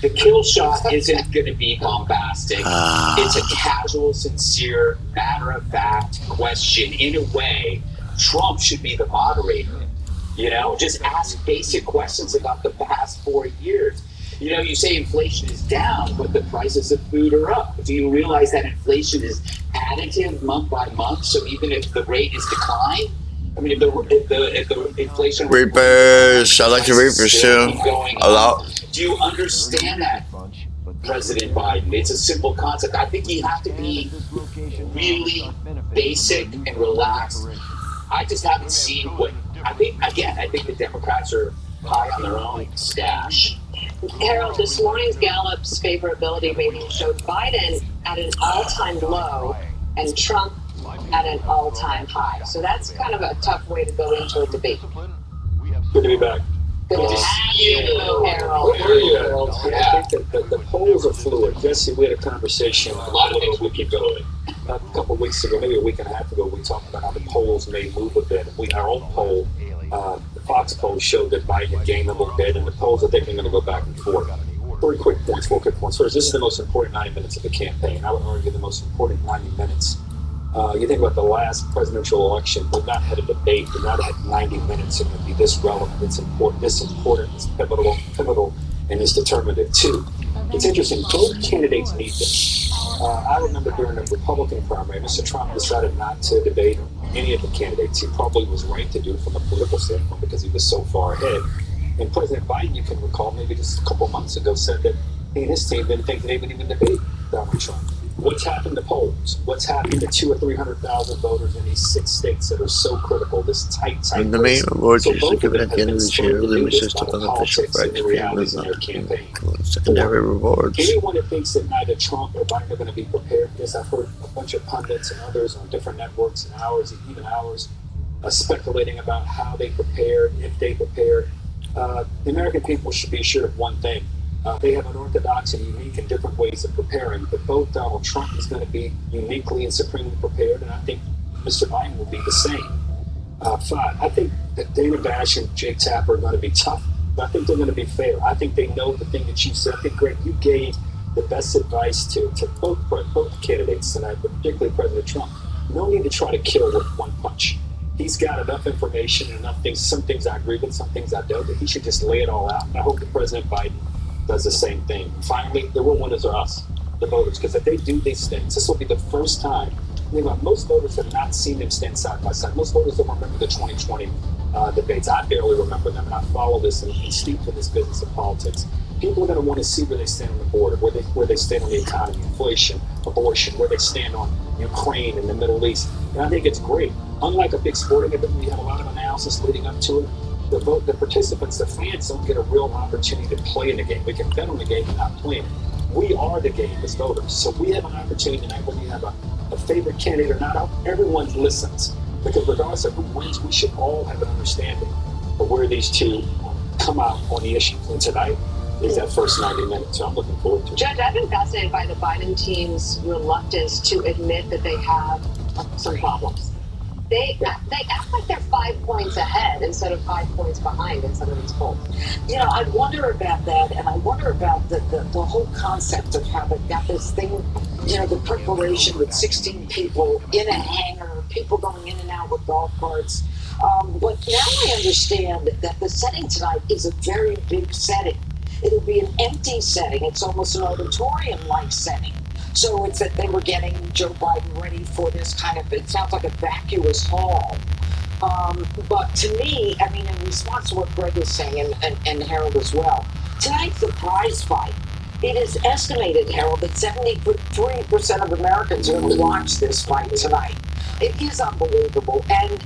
The kill shot isn't going to be bombastic. It's a casual, sincere, matter-of-fact question. In a way, Trump should be the moderator. You know, just ask basic questions about the past 4 years. You know, you say inflation is down, but the prices of food are up. Do you realize that inflation is additive month by month? So even if the rate is declined, I mean, if the inflation... Reapers. I like the Reapers too. A lot. Do you understand that, President Biden? It's a simple concept. I think you have to be really basic and relaxed. I just haven't seen what... I think the Democrats are high on their own stash. Harold, this morning's Gallup's favorability rating showed Biden at an all-time low and Trump at an all-time high. So that's kind of a tough way to go into a debate. Good to be back. Good to have you, Harold. I think that the polls are fluid. Jesse, we had a conversation. A lot of things we keep going. A couple of weeks ago, maybe a week and a half ago, we talked about how the polls may move a bit. Our own poll, the Fox poll showed that Biden had gained a little bit, and the polls, I think, are going to go back and forth. Four quick points. First, this is the most important 90 minutes of the campaign. I would argue the most important 90 minutes. You think about the last presidential election, we've not had a debate, we've not had 90 minutes and it'd be this relevant, it's important, it's pivotal, and it's determinative too. It's interesting, both candidates need this. I remember during the Republican primary, Mr. Trump decided not to debate any of the candidates. He probably was right to do it from a political standpoint because he was so far ahead. And President Biden, you can recall, maybe just a couple months ago, said that he and his team didn't think they would even debate Donald Trump. What's happened to polls? What's happened to 200,000 or 300,000 voters in these 6 states that are so critical? This tight And the main awards usually given at the end of the year, the Magister unofficial fried Japan movement, secondary rewards. Anyone that thinks that neither Trump or Biden are going to be prepared for this, I've heard a bunch of pundits and others on different networks and hours, even hours, speculating about how they prepared, if they prepared. The American people should be assured of one thing. They have unorthodox and unique and different ways of preparing, but both Donald Trump is going to be uniquely and supremely prepared, and I think Mr. Biden will be the same. 5, I think that Dana Bash and Jake Tapper are going to be tough, but I think they're going to be fair. I think they know the thing that you said. I think, Greg, you gave the best advice to both candidates tonight, but particularly President Trump. No need to try to kill with one punch. He's got enough information and enough things. Some things I agree with, some things I don't, but he should just lay it all out. And I hope that President Biden does the same thing. Finally, the real winners are us, the voters, because if they do these things, this will be the first time. Most voters have not seen them stand side by side. Most voters don't remember the 2020 debates. I barely remember them, and I follow this and steeped in this business of politics. People are going to want to see where they stand on the border, where they stand on the economy, inflation, abortion, where they stand on Ukraine and the Middle East. And I think it's great. Unlike a big sporting event, we have a lot of analysis leading up to it. The participants, the fans, don't get a real opportunity to play in the game. We can bet on the game and not play it. We are the game as voters. So we have an opportunity tonight, whether you have a favorite candidate or not, everyone listens. Because regardless of who wins, we should all have an understanding of where these two come out on the issues. And tonight is that first 90 minutes. So I'm looking forward to it. Judge, I've been fascinated by the Biden team's reluctance to admit that they have some problems. They act like they're 5 points ahead instead of 5 points behind in some of these polls. I wonder about that, and I wonder about the whole concept of how they got this thing, the preparation with 16 people in a hangar, people going in and out with golf carts. But now I understand that the setting tonight is a very big setting. It'll be an empty setting. It's almost an auditorium-like setting. So it's that they were getting Joe Biden ready for this kind of, it sounds like a vacuous hall. But to me, in response to what Greg is saying, and Harold as well, tonight's the prize fight. It is estimated, Harold, that 73% of Americans are going to watch this fight tonight. It is unbelievable. And,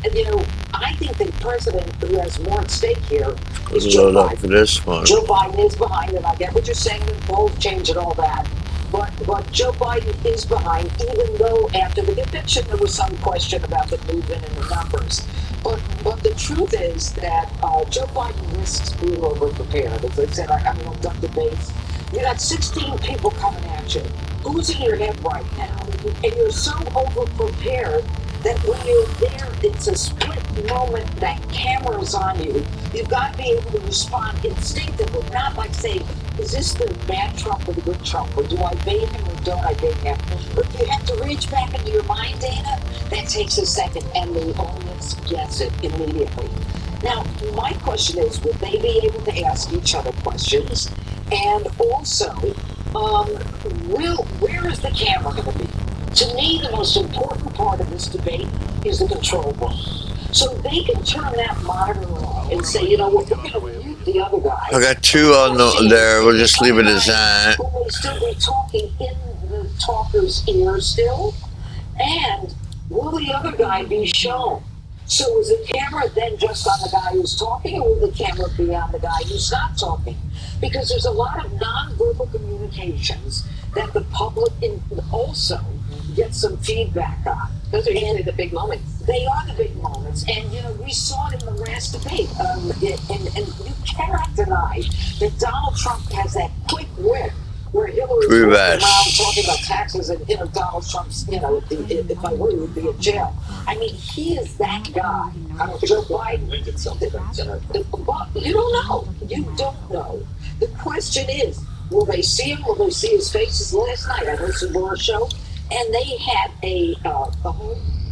I think the president who has more at stake here is Joe Biden. For this one. Joe Biden is behind it. I get what you're saying, the polls change and all that. But Joe Biden is behind, even though after the conviction there was some question about the movement and the numbers. But the truth is that Joe Biden risks being over-prepared. As I said, I've done debates. You got 16 people coming at you. Who's in your head right now? And you're so over-prepared that when you're there, it's a split moment that camera's on you. You've got to be able to respond instinctively, not like saying, is this the bad Trump or the good Trump? Or do I bait him or don't I bait him? But you have to reach back into your mind, Dana. That takes a second, and the audience gets it immediately. Now, my question is, will they be able to ask each other questions? And also, where is the camera going to be? To me, the most important part of this debate is the control room. So they can turn that monitor on and say, we're going to mute the other guy. I got 2 on there. We'll just leave it as that. Will they still be talking in the talker's ear still? And will the other guy be shown? So is the camera then just on the guy who's talking, or will the camera be on the guy who's not talking? Because there's a lot of nonverbal communications that the public also gets some feedback on. Those are usually the big moments. They are the big moments. And, we saw it in the last debate. And you cannot deny that Donald Trump has that quick wit where Hillary's running around talking about taxes and, Donald Trump's, if I were, he would be in jail. He is that guy. Joe Biden. But you don't know. You don't know. The question is, will they see him? Will they see his faces? Last night I hosted Laura's show, and they had a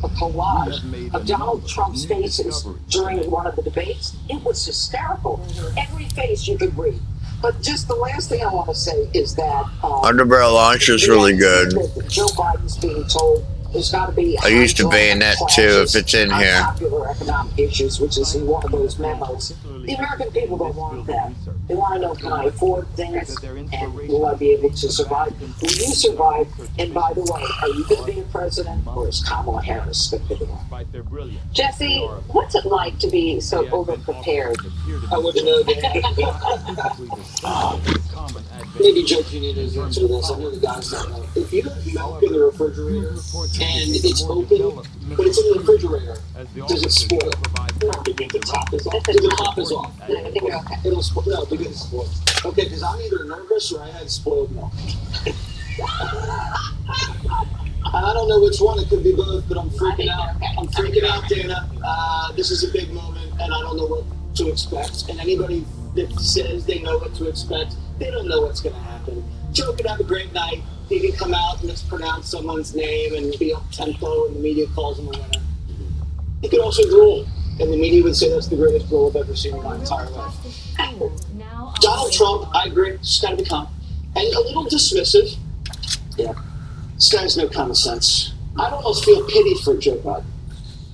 collage of Donald Trump's faces during one of the debates. It was hysterical. Every face you could read. But just the last thing I want to say is that Underbarrel launch is really good. Joe Biden's being told There's got to be I used the bayonet too if it's in here. unpopular economic issues, which is in one of those memos. The American people don't want that. They want to know, can I afford things, and will I be able to survive? Will you survive? And by the way, are you going to be a president, or is Kamala Harris going to be the one? Jesse, what's it like to be so over-prepared? I wouldn't know that. Maybe Joe Jr. knows the answer to this. I know the guys don't know. If you have milk in the refrigerator and it's open, but it's in the refrigerator, does it spoil? Because the top is off. Because the top is off. I think you're okay. It'll spoil. No, because it's spoiled. Okay, because I'm either nervous or I had spoiled milk. And I don't know which one. It could be both, but I'm freaking out. I'm freaking out, Dana. This is a big moment, and I don't know what to expect. And anybody that says they know what to expect, they don't know what's going to happen. Joe could have a great night. He could come out and mispronounce someone's name and be up tempo, and the media calls him a winner. He could also drool, and the media would say that's the greatest drool I've ever seen in my entire life. Donald Trump, I agree, just got to be calm. And a little dismissive. Yeah. This guy has no common sense. I'd almost feel pity for Joe Biden.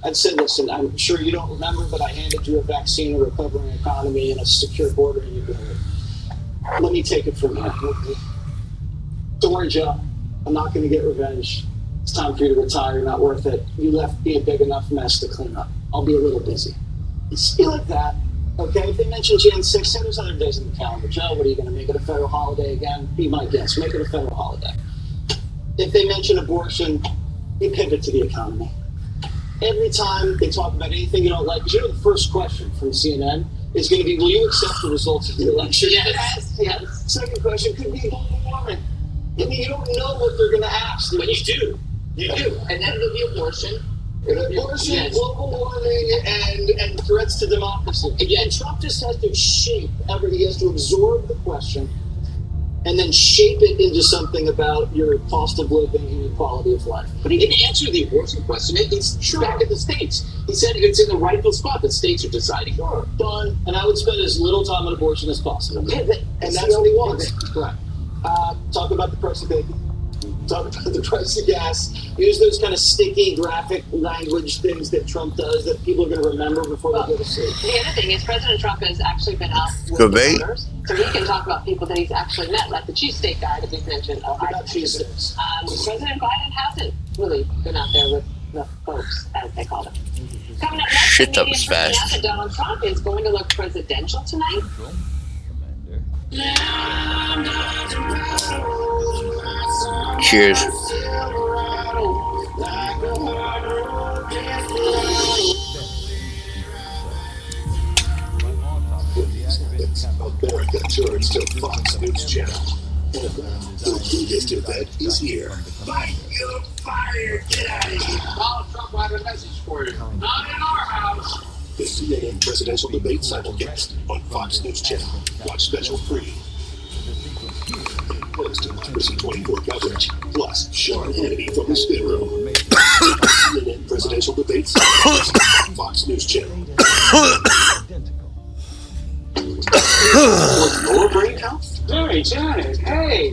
I'd say, listen, I'm sure you don't remember, but I handed you a vaccine, a recovering economy, and a secure border, and you blew it. Let me take it from here. Don't worry, Joe. I'm not going to get revenge. It's time for you to retire. Not worth it. You left me a big enough mess to clean up. I'll be a little busy. It's be like that. Okay, if they mention Jan 6, say there's other days in the calendar. Joe, what are you going to make it a federal holiday again? Be my guest. Make it a federal holiday. If they mention abortion, you pivot to the economy. Every time they talk about anything you don't like, because you know the first question from CNN is going to be, will you accept the results of the election? Yes, yes. Second question could be global warming. I mean, you don't know what they're going to ask. But you do. You do. And then it'll be abortion. Abortion, yes. Global warming, and threats to democracy. And Trump just has to shape, he has to absorb the question and then shape it into something about your cost of living and your quality of life. But he didn't answer the abortion question. He's back in the states. He said it's in the rightful spot that states are deciding. Sure, done. And I would spend as little time on abortion as possible. And that's what he wants. Right. Talk about the price of bacon. Talk about the price of gas. Use those kind of sticky graphic language things that Trump does that people are going to remember before they go to sleep. The other thing is President Trump has actually been out with Good the bait. voters, so he can talk about people that he's actually met, like the cheesesteak guy that we've mentioned. President Biden hasn't really been out there with the folks, as they call them. Coming up next, Shit, that the was media fast. that Donald Trump is going to look presidential tonight. Cheers. America turns to Fox News Channel. The biggest event is here. Fight, you're fired. Get out of here. Donald Trump, I have a message for you. Not in our house. The CNN presidential debate simulcast on Fox News Channel. Watch special free. Post Democracy 24 coverage, plus Sean Hannity from the spin room. CNN presidential debate simulcast on Fox News Channel. Your brain health? Hey, Janet, hey.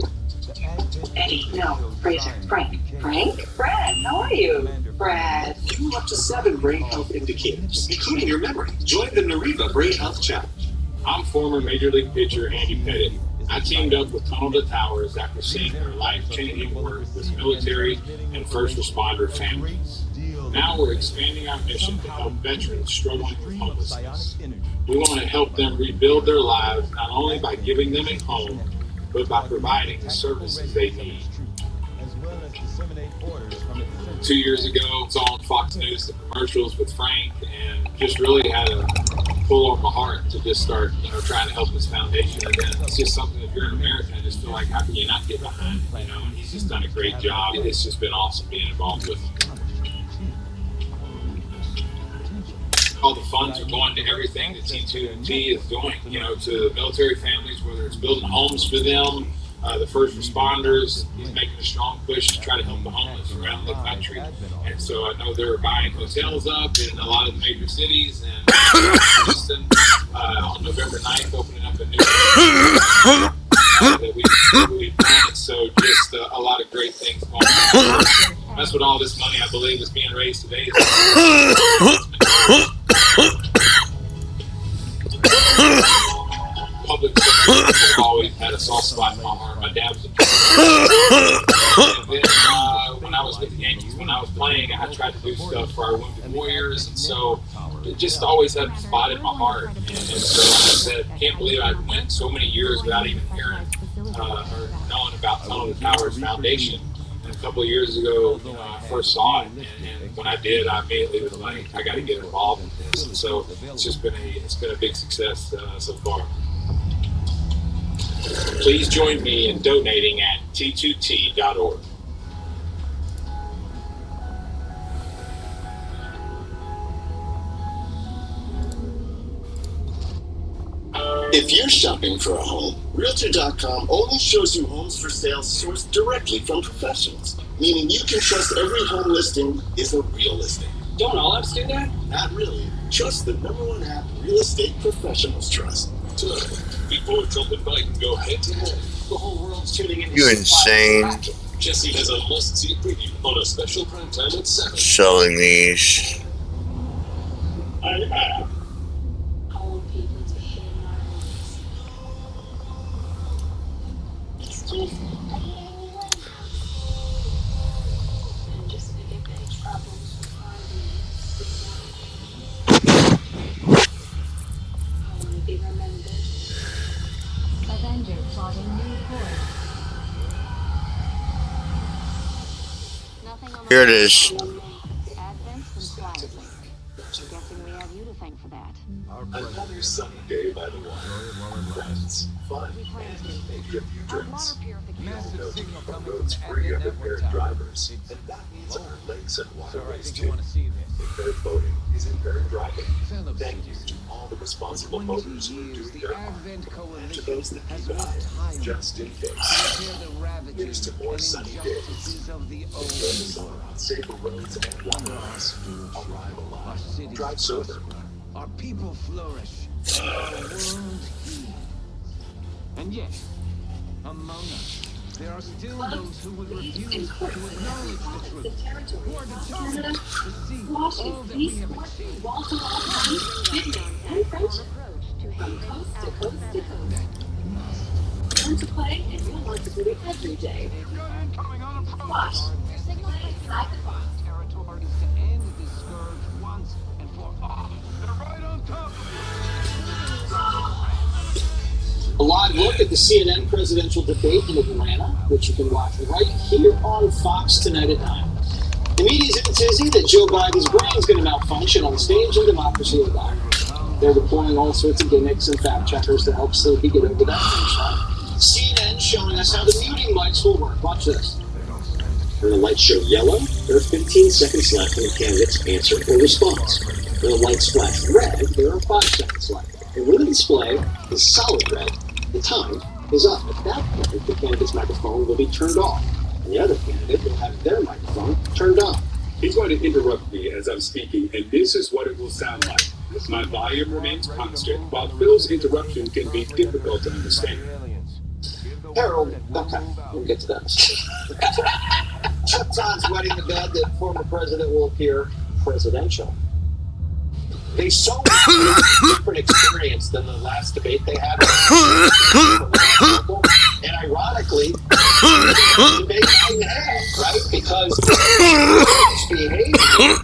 Eddie, no, Fraser, Frank. Frank? Brad, how are you? Brad. You up to 7 brain health indicators, including your memory. Join the Nariva Brain Health Challenge. I'm former Major League pitcher Andy Pettit. I teamed up with Tunnel to Towers after seeing their life-changing work with military and first responder families. Now we're expanding our mission to help veterans struggling with homelessness. We want to help them rebuild their lives not only by giving them a home, but by providing the services they need. 2 years ago, it's on Fox News, the commercials with Frank, and just really had a pull on my heart to just start, trying to help this foundation. And then it's just something, if you're an American, I just feel like, how can you not get behind it, and he's just done a great job. It's just been awesome being involved with him. All the funds are going to everything that T2T is doing, to military families, whether it's building homes for them, the first responders. He's making a strong push to try to help the homeless around the country. And so I know they're buying hotels up in a lot of the major cities, and Houston, on November 9th, opening up a new that we planned. So just a lot of great things going on. that's what all this money, I believe, is being raised today. Public service always had a soft spot in my heart. My dad was a and then when I was with the Yankees, when I was playing, I tried to do stuff for our wounded warriors, and so it just always had a spot in my heart. And so I said, can't believe I went so many years without even hearing or knowing about Tunnel to Towers Foundation. And a couple of years ago, I first saw it, and when I did, I immediately was like, I got to get involved in this. And so it's been a big success so far. Please join me in donating at t2t.org. If you're shopping for a home, Realtor.com only shows you homes for sale sourced directly from professionals, meaning you can trust every home listing is a real listing. Don't all apps do that? Not really. Trust the #1 app real estate professionals trust. Before Trump and Biden go head to head, the whole world's tuning in. You insane. Jesse has a must-see preview on a special prime time at 7. Selling these. I have. Here it is. Another sunny day by the water. Friends, fun, and maybe a few drinks. We all know the roads free of impaired drivers, and that means our lakes and waterways too. Impaired boating is impaired driving. Thank you to all the responsible boaters who do their part, and to those that keep an eye, just in case. Here's to more sunny days. Enjoy the summer on safer roads and waterways. Arrive alive. Drive sober. Our people flourish, our world heals. And yet, among us, there are still those who will refuse to acknowledge the truth, who are determined to see all that we have achieved. From coast to coast to coast. Learn to play, and you'll want to do it every day. Watch. Play inside the box. Territories to end this scourge once and for all. They're right on top of A live look at the CNN presidential debate in Atlanta, which you can watch right here on Fox tonight at 9. The media's in a tizzy that Joe Biden's brain's going to malfunction on stage in Democracy of God. They're deploying all sorts of gimmicks and fact checkers to help so he get over that finish line. CNN showing us how the muting mics will work. Watch this. When the lights show yellow, there are 15 seconds left for the candidate's answer or response. When the lights flash red, there are 5 seconds left. And when the display is solid red, the time is up. At that point, the candidate's microphone will be turned off, and the other candidate will have their microphone turned on. He's going to interrupt me as I'm speaking, and this is what it will sound like. My volume remains constant, while Phil's interruption can be difficult to understand. Harold, okay, we'll get to that. Chuck Todd's wetting the bed that former president will appear presidential. They so different experience than the last debate they had. And ironically, the debate didn't have, right? Because behavior.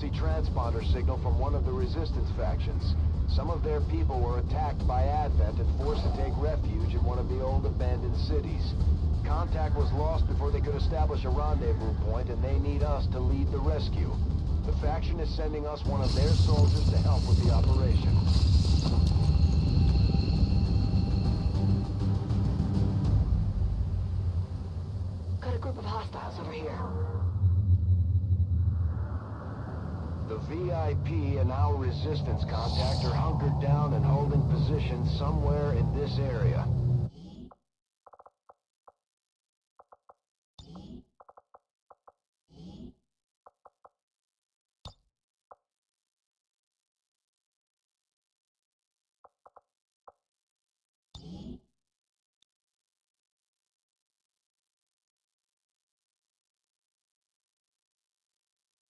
high-frequency transponder signal from one of the resistance factions. Some of their people were attacked by Advent and forced to take refuge in one of the old abandoned cities. Contact was lost before they could establish a rendezvous point, and they need us to lead the rescue. The faction is sending us one of their soldiers to help with the operation. Got a group of hostiles over here. The VIP and our resistance contact are hunkered down and holding position somewhere in this area.